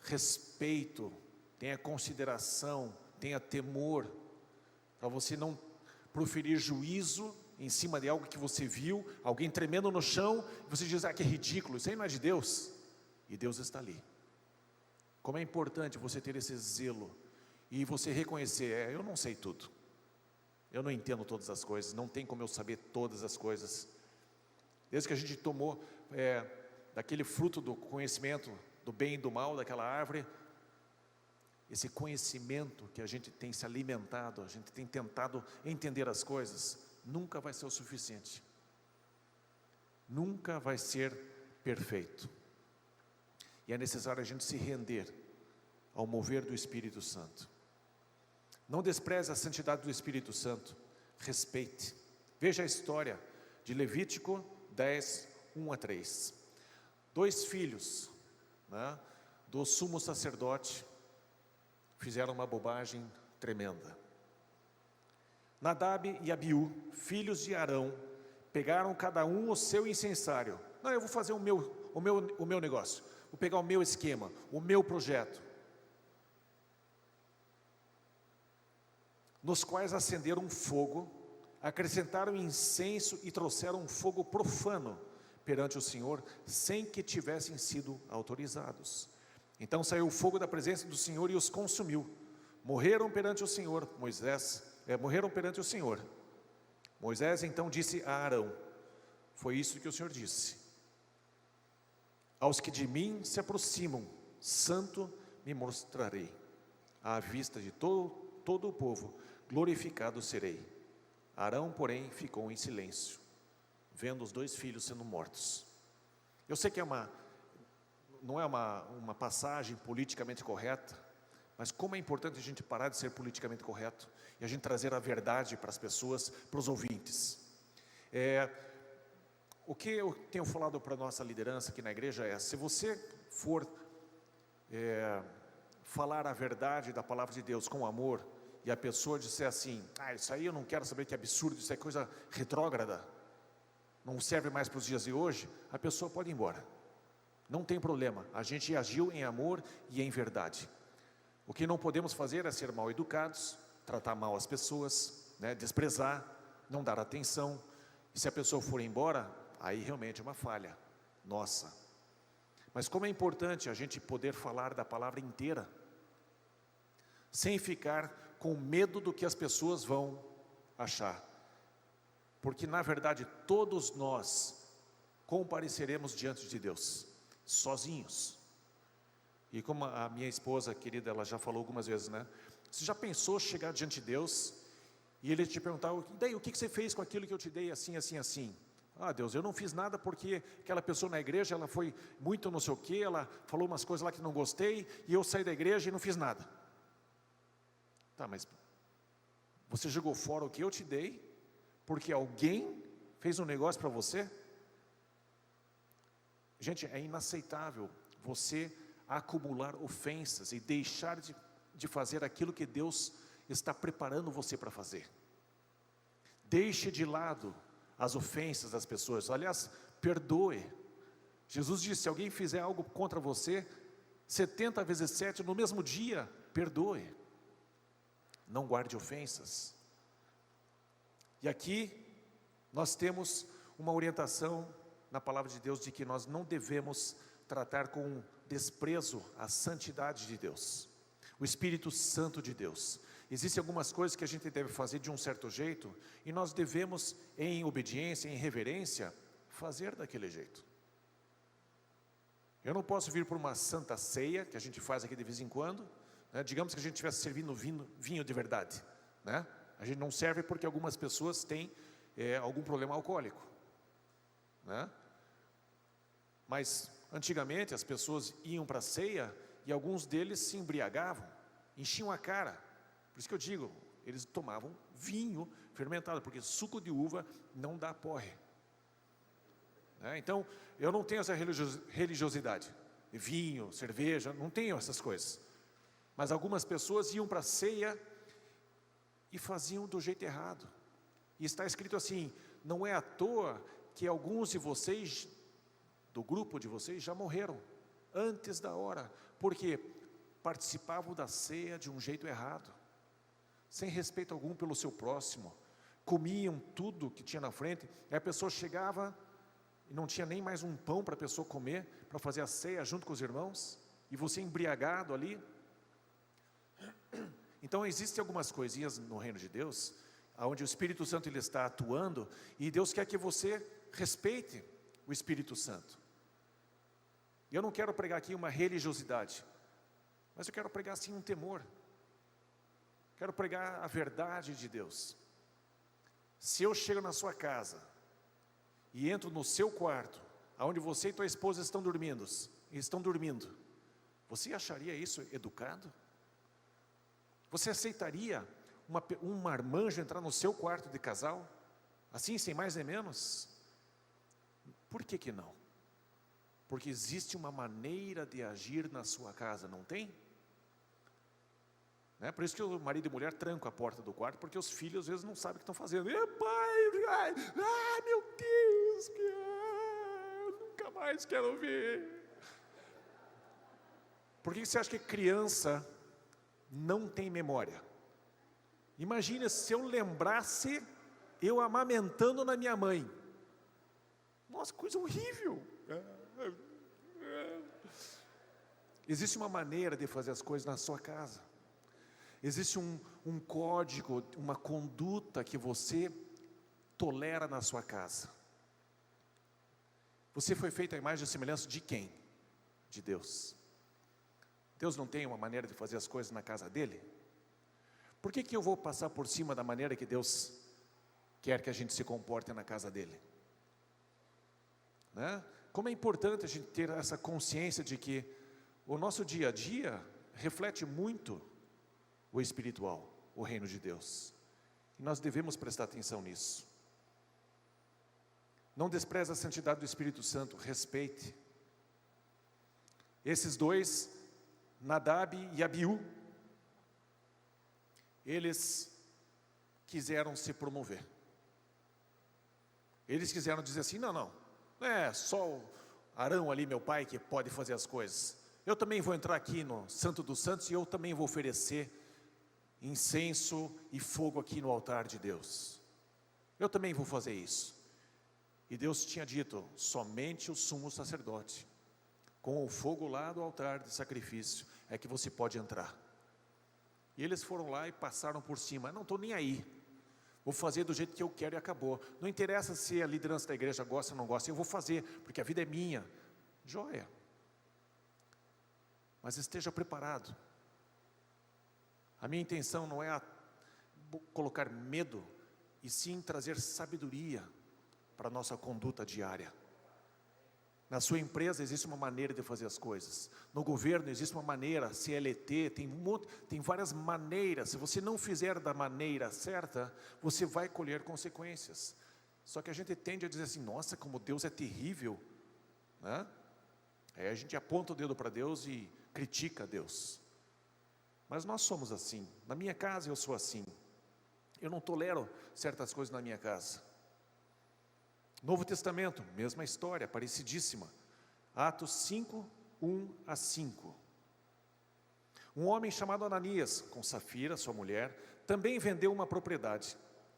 respeito, tenha consideração, tenha temor, para você não proferir juízo em cima de algo que você viu, alguém tremendo no chão, e você diz: que ridículo, isso aí não é de Deus, e Deus está ali. Como é importante você ter esse zelo, e você reconhecer: eu não sei tudo, eu não entendo todas as coisas, não tem como eu saber todas as coisas. Desde que a gente tomou daquele fruto do conhecimento do bem e do mal, daquela árvore, esse conhecimento que a gente tem se alimentado, a gente tem tentado entender as coisas, nunca vai ser o suficiente, nunca vai ser perfeito, e é necessário a gente se render ao mover do Espírito Santo. Não despreze a santidade do Espírito Santo, respeite. Veja a história de Levítico 10, 1 a 3. 2 filhos, né, do sumo sacerdote fizeram uma bobagem tremenda. Nadab e Abiú, filhos de Arão, pegaram cada um o seu incensário. Não, eu vou fazer o meu negócio, vou pegar o meu esquema, o meu projeto. Nos quais acenderam um fogo, acrescentaram incenso e trouxeram um fogo profano perante o Senhor, sem que tivessem sido autorizados. Então saiu o fogo da presença do Senhor e os consumiu. Morreram perante o Senhor. Morreram perante o Senhor. Moisés então disse a Arão: foi isso que o Senhor disse: aos que de mim se aproximam, santo me mostrarei, à vista de todo o povo, glorificado serei. Arão, porém, ficou em silêncio, vendo os 2 filhos sendo mortos. Eu sei que não é uma passagem politicamente correta, mas como é importante a gente parar de ser politicamente correto e a gente trazer a verdade para as pessoas, para os ouvintes. O que eu tenho falado para a nossa liderança aqui na igreja é: se você for falar a verdade da palavra de Deus com amor, e a pessoa disser assim: isso aí eu não quero saber, que absurdo, isso é coisa retrógrada, não serve mais para os dias de hoje, a pessoa pode ir embora, não tem problema, a gente agiu em amor e em verdade. O que não podemos fazer é ser mal educados, tratar mal as pessoas, né, desprezar, não dar atenção. E se a pessoa for embora, aí realmente é uma falha nossa. Mas como é importante a gente poder falar da palavra inteira, sem ficar com medo do que as pessoas vão achar, porque na verdade todos nós compareceremos diante de Deus, sozinhos. E como a minha esposa querida, ela já falou algumas vezes, né? Você já pensou chegar diante de Deus e Ele te perguntar: e daí, o que você fez com aquilo que eu te dei assim, assim, assim? Deus, eu não fiz nada porque aquela pessoa na igreja, ela foi muito não sei o que, ela falou umas coisas lá que não gostei, e eu saí da igreja e não fiz nada. Tá, mas você jogou fora o que eu te dei porque alguém fez um negócio para você? Gente, é inaceitável você acumular ofensas e deixar de fazer aquilo que Deus está preparando você para fazer. Deixe de lado as ofensas das pessoas. Aliás, perdoe. Jesus disse: se alguém fizer algo contra você, 70 vezes 7 no mesmo dia, perdoe. Não guarde ofensas. E aqui nós temos uma orientação na palavra de Deus de que nós não devemos tratar com desprezo a santidade de Deus, o Espírito Santo de Deus. Existem algumas coisas que a gente deve fazer de um certo jeito, e nós devemos, em obediência, em reverência, fazer daquele jeito. Eu não posso vir para uma santa ceia, que a gente faz aqui de vez em quando, né? Digamos que a gente estivesse servindo vinho de verdade, né? A gente não serve porque algumas pessoas têm algum problema alcoólico, né? Mas antigamente as pessoas iam para a ceia e alguns deles se embriagavam, enchiam a cara. Por isso que eu digo, eles tomavam vinho fermentado, porque suco de uva não dá porre. Então, eu não tenho essa religiosidade, vinho, cerveja, não tenho essas coisas. Mas algumas pessoas iam para a ceia e faziam do jeito errado. E está escrito assim, não é à toa que alguns de vocês, do grupo de vocês, já morreram antes da hora, porque participavam da ceia de um jeito errado, sem respeito algum pelo seu próximo, comiam tudo que tinha na frente, e a pessoa chegava e não tinha nem mais um pão para a pessoa comer, para fazer a ceia junto com os irmãos, e você embriagado ali. Então existem algumas coisinhas no reino de Deus, onde o Espírito Santo ele está atuando, e Deus quer que você respeite o Espírito Santo. Eu não quero pregar aqui uma religiosidade, mas eu quero pregar assim um temor. Quero pregar a verdade de Deus. Se eu chego na sua casa e entro no seu quarto, onde você e tua esposa estão dormindo, você acharia isso educado? Você aceitaria um marmanjo entrar no seu quarto de casal, assim, sem mais nem menos? Por que não? Porque existe uma maneira de agir na sua casa, não tem? Por isso que o marido e mulher trancam a porta do quarto, porque os filhos às vezes não sabem o que estão fazendo. Pai, meu Deus, nunca mais quero ver. Por que você acha que criança não tem memória? Imagina se eu lembrasse eu amamentando na minha mãe. Nossa, coisa horrível. Existe uma maneira de fazer as coisas na sua casa. Existe um código, uma conduta que você tolera na sua casa. Você foi feito à imagem e semelhança de quem? De Deus. Deus não tem uma maneira de fazer as coisas na casa dele? Por que eu vou passar por cima da maneira que Deus quer que a gente se comporte na casa dele? Como é importante a gente ter essa consciência de que o nosso dia a dia reflete muito o espiritual, o reino de Deus. E nós devemos prestar atenção nisso. Não despreze a santidade do Espírito Santo, respeite. Esses dois, Nadab e Abiú, eles quiseram se promover. Eles quiseram dizer assim, não é só o Arão ali, meu pai, que pode fazer as coisas. Eu também vou entrar aqui no Santo dos Santos e eu também vou oferecer incenso e fogo aqui no altar de Deus. Eu também vou fazer isso. E Deus tinha dito, somente o sumo sacerdote, com o fogo lá do altar de sacrifício, é que você pode entrar. E eles foram lá e passaram por cima, não estou nem aí, vou fazer do jeito que eu quero e acabou. Não interessa se a liderança da igreja gosta ou não gosta, eu vou fazer, porque a vida é minha. Joia. Mas esteja preparado. A minha intenção não é colocar medo, e sim trazer sabedoria para a nossa conduta diária. Na sua empresa existe uma maneira de fazer as coisas. No governo existe uma maneira, CLT, tem várias maneiras. Se você não fizer da maneira certa, você vai colher consequências. Só que a gente tende a dizer assim, nossa, como Deus é terrível, Aí a gente aponta o dedo para Deus e critica Deus. Mas nós somos assim. Na minha casa eu sou assim. Eu não tolero certas coisas na minha casa. Novo Testamento, mesma história, parecidíssima. Atos 5, 1 a 5. Um homem chamado Ananias, com Safira, sua mulher, também vendeu uma propriedade.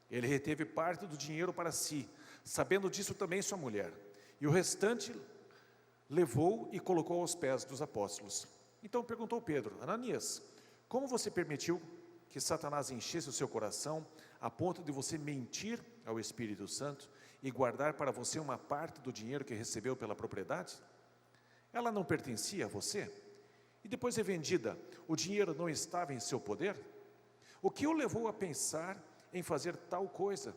Ele reteve parte do dinheiro para si, sabendo disso também sua mulher. e o restante levou e colocou aos pés dos apóstolos. Então perguntou Pedro: Ananias, como você permitiu que Satanás enchesse o seu coração a ponto de você mentir ao Espírito Santo e guardar para você uma parte do dinheiro que recebeu pela propriedade? Ela não pertencia a você? E depois de vendida, o dinheiro não estava em seu poder? O que o levou a pensar em fazer tal coisa?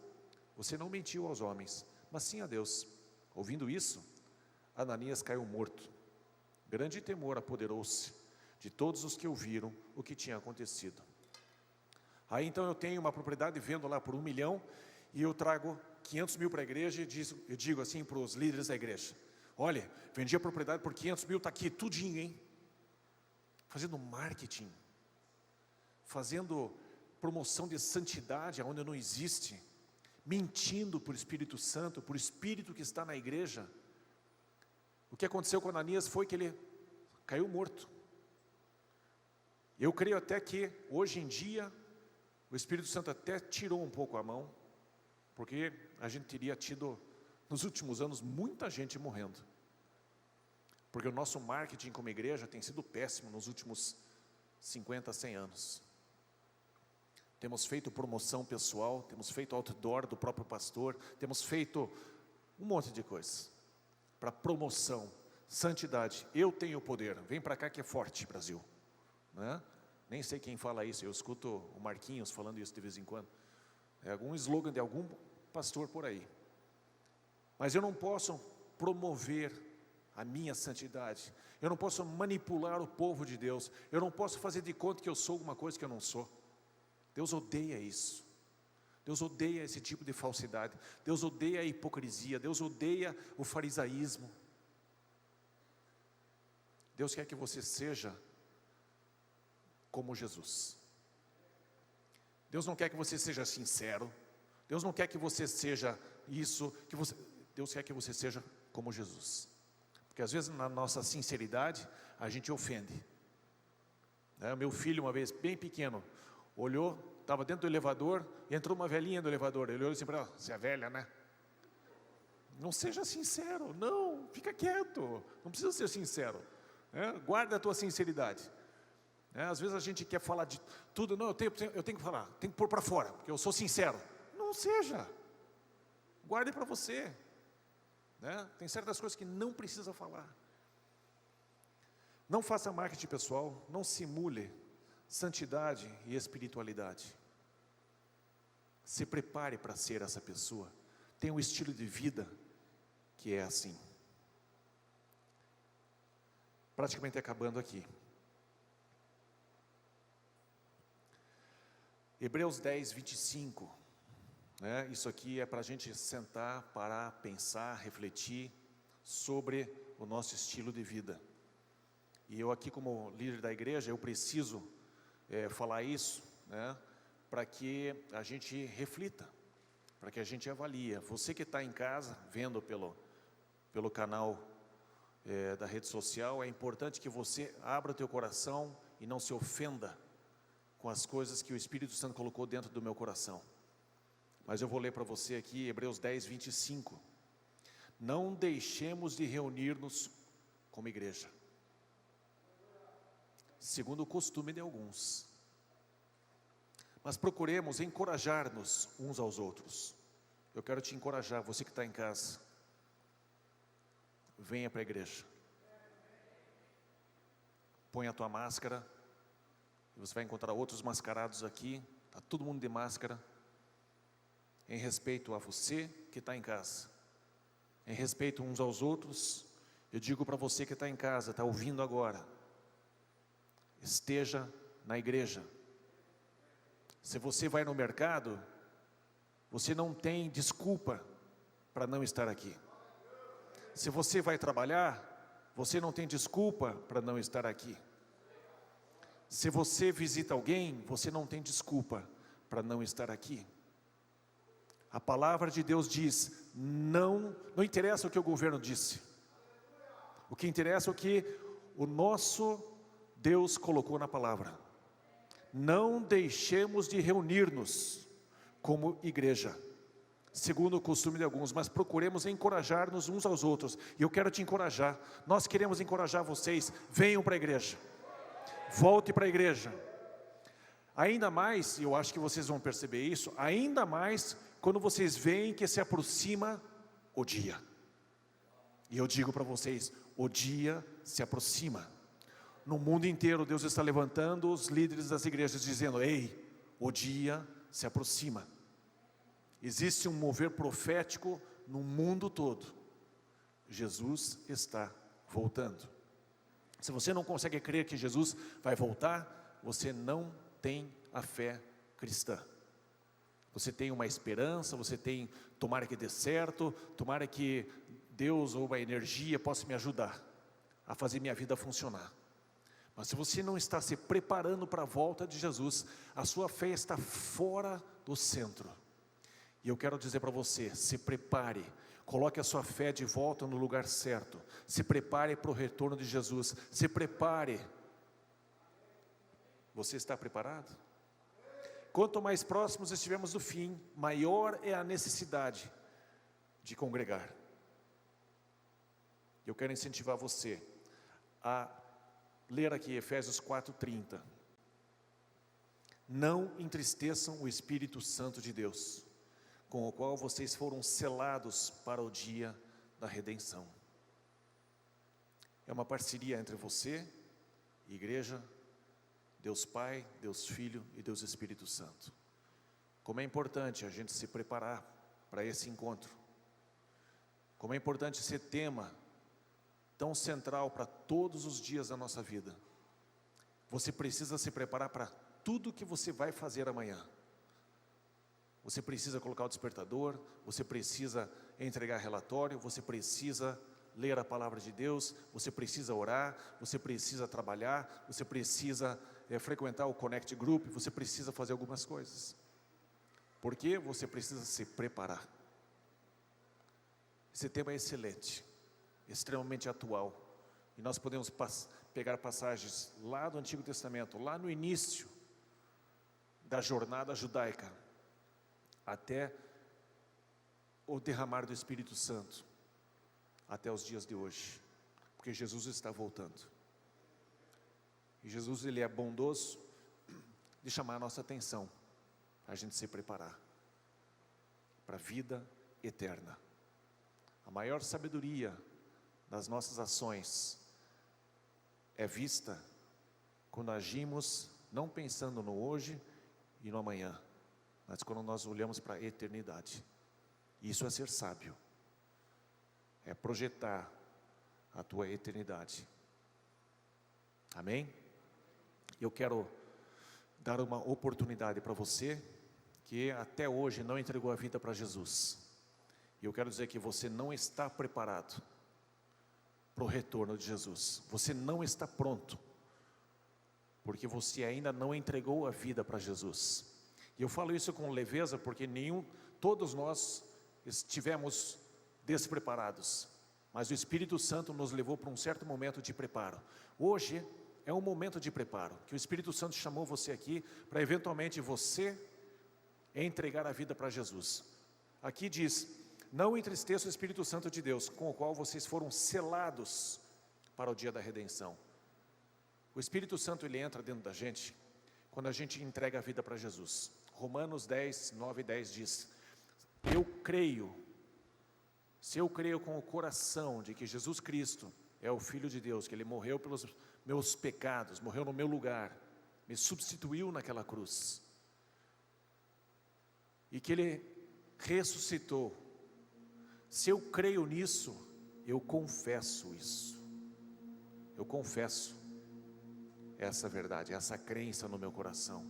Você não mentiu aos homens, mas sim a Deus. Ouvindo isso, Ananias caiu morto. Grande temor apoderou-se de todos os que ouviram o que tinha acontecido. Aí então eu tenho uma propriedade, vendo lá por 1 milhão, e eu trago 500 mil para a igreja e eu digo assim para os líderes da igreja: olha, vendi a propriedade por 500 mil, está aqui, tudinho, hein? Fazendo marketing, fazendo promoção de santidade onde não existe, mentindo por Espírito Santo, por Espírito que está na igreja. O que aconteceu com Ananias foi que ele caiu morto. Eu creio até que hoje em dia o Espírito Santo até tirou um pouco a mão, porque a gente teria tido nos últimos anos muita gente morrendo, porque o nosso marketing como igreja tem sido péssimo nos últimos 50, 100 anos. Temos feito promoção pessoal, temos feito outdoor do próprio pastor, temos feito um monte de coisas para promoção, santidade. Eu tenho o poder, vem para cá que é forte, Brasil, né? Nem sei quem fala isso, eu escuto o Marquinhos falando isso de vez em quando. É algum slogan de algum pastor por aí. Mas eu não posso promover a minha santidade, eu não posso manipular o povo de Deus, eu não posso fazer de conta que eu sou alguma coisa que eu não sou. Deus odeia isso. Deus odeia esse tipo de falsidade. Deus odeia a hipocrisia. Deus odeia o farisaísmo. Deus quer que você seja como Jesus. Deus não quer que você seja sincero. Deus não quer que você seja isso, Deus quer que você seja como Jesus. Porque às vezes na nossa sinceridade a gente ofende. Meu filho uma vez, bem pequeno, olhou, estava dentro do elevador, e entrou uma velhinha do elevador. Ele olhou assim para ela: você é velha, né? Não seja sincero, não, fica quieto, não precisa ser sincero, guarda a tua sinceridade. Às vezes a gente quer falar de tudo, não, eu tenho que falar, tenho que pôr para fora, porque eu sou sincero. Não seja, guarde para você, tem certas coisas que não precisa falar. Não faça marketing pessoal, não simule santidade e espiritualidade. Se prepare para ser essa pessoa. Tenha um estilo de vida que é assim. Praticamente acabando aqui. Hebreus 10, 25. Isso aqui é para a gente sentar, parar, pensar, refletir sobre o nosso estilo de vida. E eu aqui como líder da igreja, eu preciso falar isso, para que a gente reflita, para que a gente avalie. Você que está em casa, vendo pelo canal da rede social, é importante que você abra o teu coração e não se ofenda com as coisas que o Espírito Santo colocou dentro do meu coração. Mas eu vou ler para você aqui, Hebreus 10, 25. Não deixemos de reunir-nos como igreja, segundo o costume de alguns, mas procuremos encorajar-nos uns aos outros. Eu quero te encorajar, você que está em casa, venha para a igreja, põe a tua máscara, você vai encontrar outros mascarados aqui, está todo mundo de máscara, em respeito a você que está em casa, em respeito uns aos outros. Eu digo para você que está em casa, está ouvindo agora, esteja na igreja. Se você vai no mercado, você não tem desculpa para não estar aqui. Se você vai trabalhar, você não tem desculpa para não estar aqui. Se você visita alguém, você não tem desculpa para não estar aqui. A palavra de Deus diz, não interessa o que o governo disse. O que interessa é o que o nosso Deus colocou na palavra. Não deixemos de reunir-nos como igreja, segundo o costume de alguns, mas procuremos encorajar-nos uns aos outros. E eu quero te encorajar, nós queremos encorajar vocês, venham para a igreja, volte para a igreja. Ainda mais, e eu acho que vocês vão perceber isso, ainda mais quando vocês veem que se aproxima o dia. E eu digo para vocês, o dia se aproxima. No mundo inteiro Deus está levantando os líderes das igrejas dizendo: ei, o dia se aproxima. Existe um mover profético no mundo todo. Jesus está voltando. Se você não consegue crer que Jesus vai voltar, você não tem a fé cristã. Você tem uma esperança, você tem, tomara que dê certo, tomara que Deus ou a energia possa me ajudar a fazer minha vida funcionar. Mas se você não está se preparando para a volta de Jesus, a sua fé está fora do centro. E eu quero dizer para você, se prepare, coloque a sua fé de volta no lugar certo, se prepare para o retorno de Jesus, se prepare. Você está preparado? Quanto mais próximos estivermos do fim, maior é a necessidade de congregar. Eu quero incentivar você a ler aqui Efésios 4:30. Não entristeçam o Espírito Santo de Deus, com o qual vocês foram selados para o dia da redenção. É uma parceria entre você, igreja, Deus Pai, Deus Filho e Deus Espírito Santo. Como é importante a gente se preparar para esse encontro. Como é importante esse tema tão central para todos os dias da nossa vida. Você precisa se preparar para tudo que você vai fazer amanhã. Você precisa colocar o despertador, você precisa entregar relatório, você precisa ler a palavra de Deus, você precisa orar, você precisa trabalhar, você precisa frequentar o Connect Group, você precisa fazer algumas coisas. Porque você precisa se preparar. Esse tema é excelente, extremamente atual. E nós podemos pegar passagens lá do Antigo Testamento, lá no início da jornada judaica, até o derramar do Espírito Santo, até os dias de hoje, porque Jesus está voltando. E Jesus, ele é bondoso de chamar a nossa atenção, para a gente se preparar para a vida eterna. A maior sabedoria das nossas ações é vista quando agimos não pensando no hoje e no amanhã, mas quando nós olhamos para a eternidade. Isso é ser sábio, é projetar a tua eternidade. Amém? Eu quero dar uma oportunidade para você que até hoje não entregou a vida para Jesus. E eu quero dizer que você não está preparado para o retorno de Jesus. Você não está pronto, porque você ainda não entregou a vida para Jesus. E eu falo isso com leveza, porque todos nós estivemos despreparados, mas o Espírito Santo nos levou para um certo momento de preparo. Hoje é um momento de preparo, que o Espírito Santo chamou você aqui, para eventualmente você entregar a vida para Jesus. Aqui diz: não entristeça o Espírito Santo de Deus, com o qual vocês foram selados para o dia da redenção. O Espírito Santo, ele entra dentro da gente quando a gente entrega a vida para Jesus. Romanos 10, 9 e 10 diz: se eu creio com o coração de que Jesus Cristo é o Filho de Deus, que Ele morreu pelos meus pecados, morreu no meu lugar, me substituiu naquela cruz, e que Ele ressuscitou, se eu creio nisso, eu confesso isso, eu confesso essa verdade, essa crença no meu coração,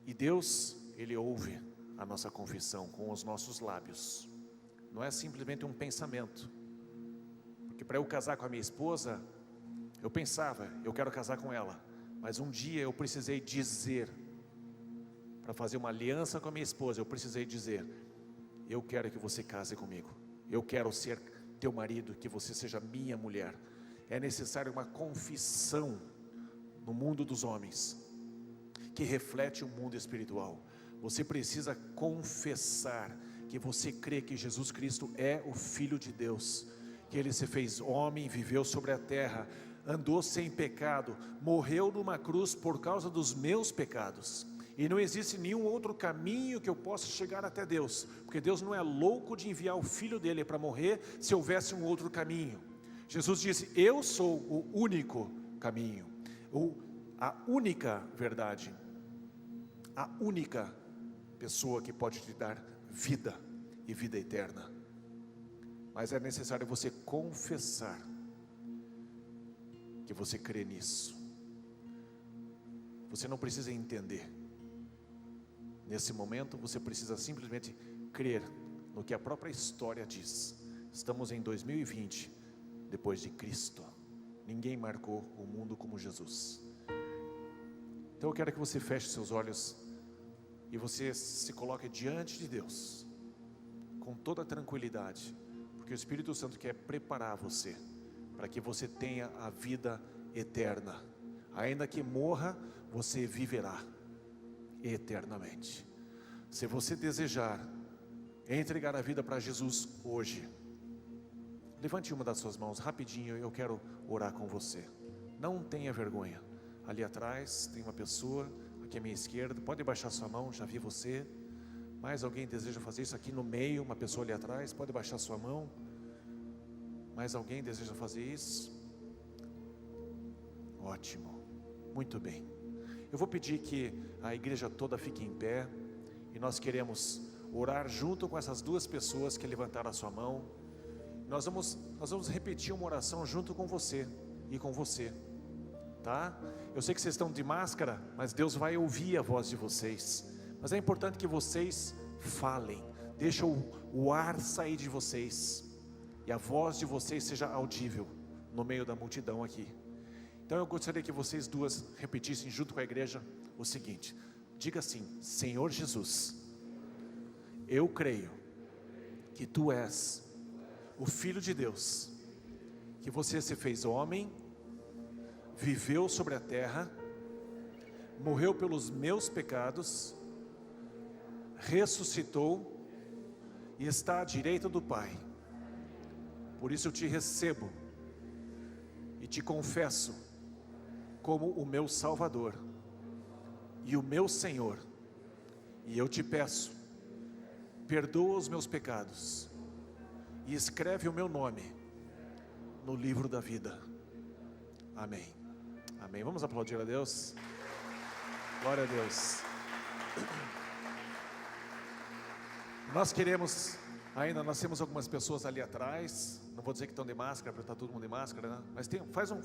e Deus, Ele ouve a nossa confissão com os nossos lábios. Não é simplesmente um pensamento, porque para eu casar com a minha esposa, eu pensava, eu quero casar com ela, mas um dia eu precisei dizer, para fazer uma aliança com a minha esposa, eu precisei dizer: eu quero que você case comigo, eu quero ser teu marido, que você seja minha mulher. É necessário uma confissão no mundo dos homens, que reflete o mundo espiritual, Você precisa confessar que você crê que Jesus Cristo é o Filho de Deus, que Ele se fez homem, viveu sobre a terra, andou sem pecado, morreu numa cruz por causa dos meus pecados, e não existe nenhum outro caminho que eu possa chegar até Deus, porque Deus não é louco de enviar o Filho dele para morrer se houvesse um outro caminho. Jesus disse: eu sou o único caminho, a única verdade, a única pessoa que pode te dar vida e vida eterna. Mas é necessário você confessar que você crê nisso. Você não precisa entender. Nesse momento você precisa simplesmente crer no que a própria história diz. Estamos em 2020, depois de Cristo. Ninguém marcou o mundo como Jesus. Então eu quero que você feche seus olhos e você se coloque diante de Deus com toda tranquilidade, porque o Espírito Santo quer preparar você para que você tenha a vida eterna. Ainda que morra, você viverá eternamente. Se você desejar entregar a vida para Jesus hoje, levante uma das suas mãos rapidinho, eu quero orar com você. Não tenha vergonha. Ali atrás tem uma pessoa, aqui à minha esquerda, pode baixar sua mão, já vi você. Mais alguém deseja fazer isso? Aqui no meio, uma pessoa ali atrás, pode baixar sua mão. Mais alguém deseja fazer isso? Ótimo, muito bem. Eu vou pedir que a igreja toda fique em pé, e nós queremos orar junto com essas duas pessoas que levantaram a sua mão. Nós vamos repetir uma oração junto com você e com você, tá? Eu sei que vocês estão de máscara, mas Deus vai ouvir a voz de vocês. Mas é importante que vocês falem, deixa o ar sair de vocês, e a voz de vocês seja audível no meio da multidão aqui. Então eu gostaria que vocês duas repetissem junto com a igreja o seguinte: diga assim: Senhor Jesus, eu creio que Tu és o Filho de Deus, que Você se fez homem, viveu sobre a terra, morreu pelos meus pecados, ressuscitou e está à direita do Pai. Por isso eu Te recebo e Te confesso como o meu Salvador e o meu Senhor, e eu Te peço, perdoa os meus pecados e escreve o meu nome no livro da vida. Amém. Amém. Vamos aplaudir a Deus. Glória a Deus. Nós queremos, nós temos algumas pessoas ali atrás. Não vou dizer que estão de máscara, porque está todo mundo de máscara, né? Mas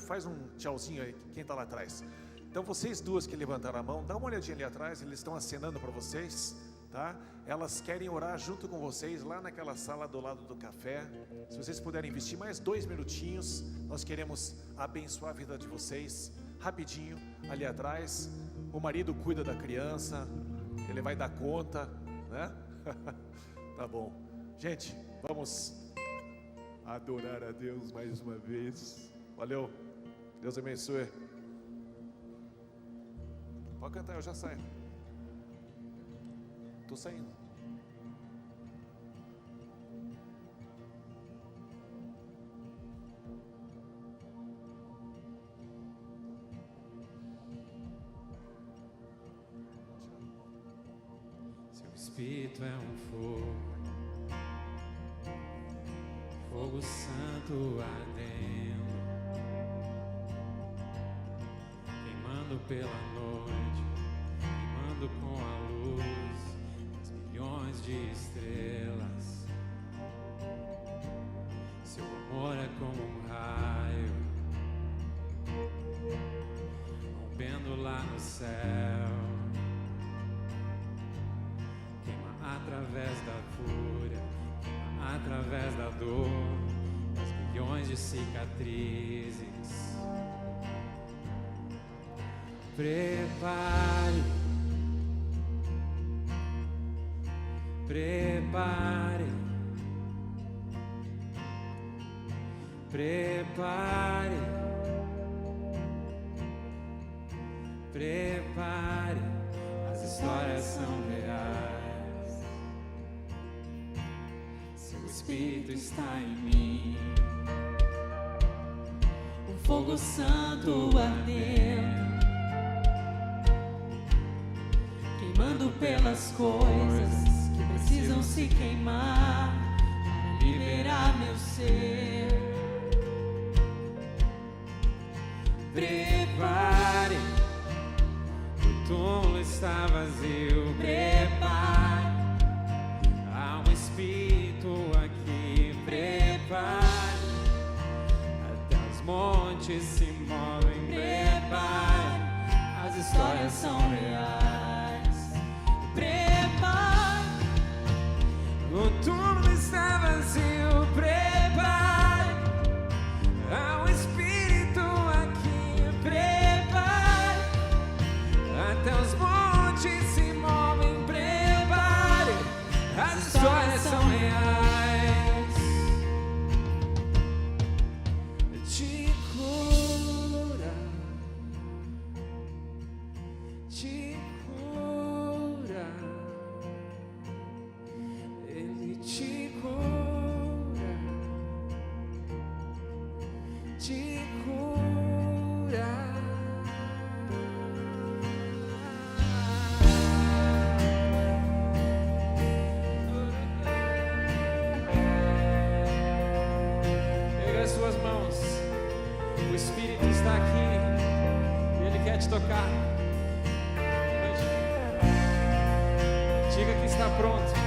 faz um tchauzinho aí, quem está lá atrás. Então vocês duas que levantaram a mão, dá uma olhadinha ali atrás, eles estão acenando para vocês, tá? Elas querem orar junto com vocês, lá naquela sala do lado do café. Se vocês puderem investir mais 2 minutinhos, nós queremos abençoar a vida de vocês, rapidinho, ali atrás. O marido cuida da criança, ele vai dar conta, né? Tá bom. Gente, vamos adorar a Deus mais uma vez. Valeu. Deus abençoe. Pode cantar, eu já saio. Tô saindo. Seu Espírito é um fogo santo ardendo, queimando pela noite, queimando com a luz das milhões de estrelas. Seu amor é como um raio, rompendo lá no céu, queima através da fúria, queima através da dor, das milhões de cicatrizes. Prepare, prepare, prepare, prepare, as histórias são reais. Espírito está em mim. Um fogo santo ardendo, queimando pelas coisas que precisam se queimar para liberar meu ser. Prepare, o túmulo está vazio. Prepare, há um Espírito aqui. Prepare, até os montes se movem. Prepare, as histórias são reais. Prepare, o túmulo está vazio. Prepare, há um Espírito aqui. Prepare, até os montes se movem. Prepare, as histórias são reais. Te cura, te cura, Ele te cura, te cura. Pega as suas mãos, o Espírito está aqui e Ele quer te tocar. Diga que está pronto.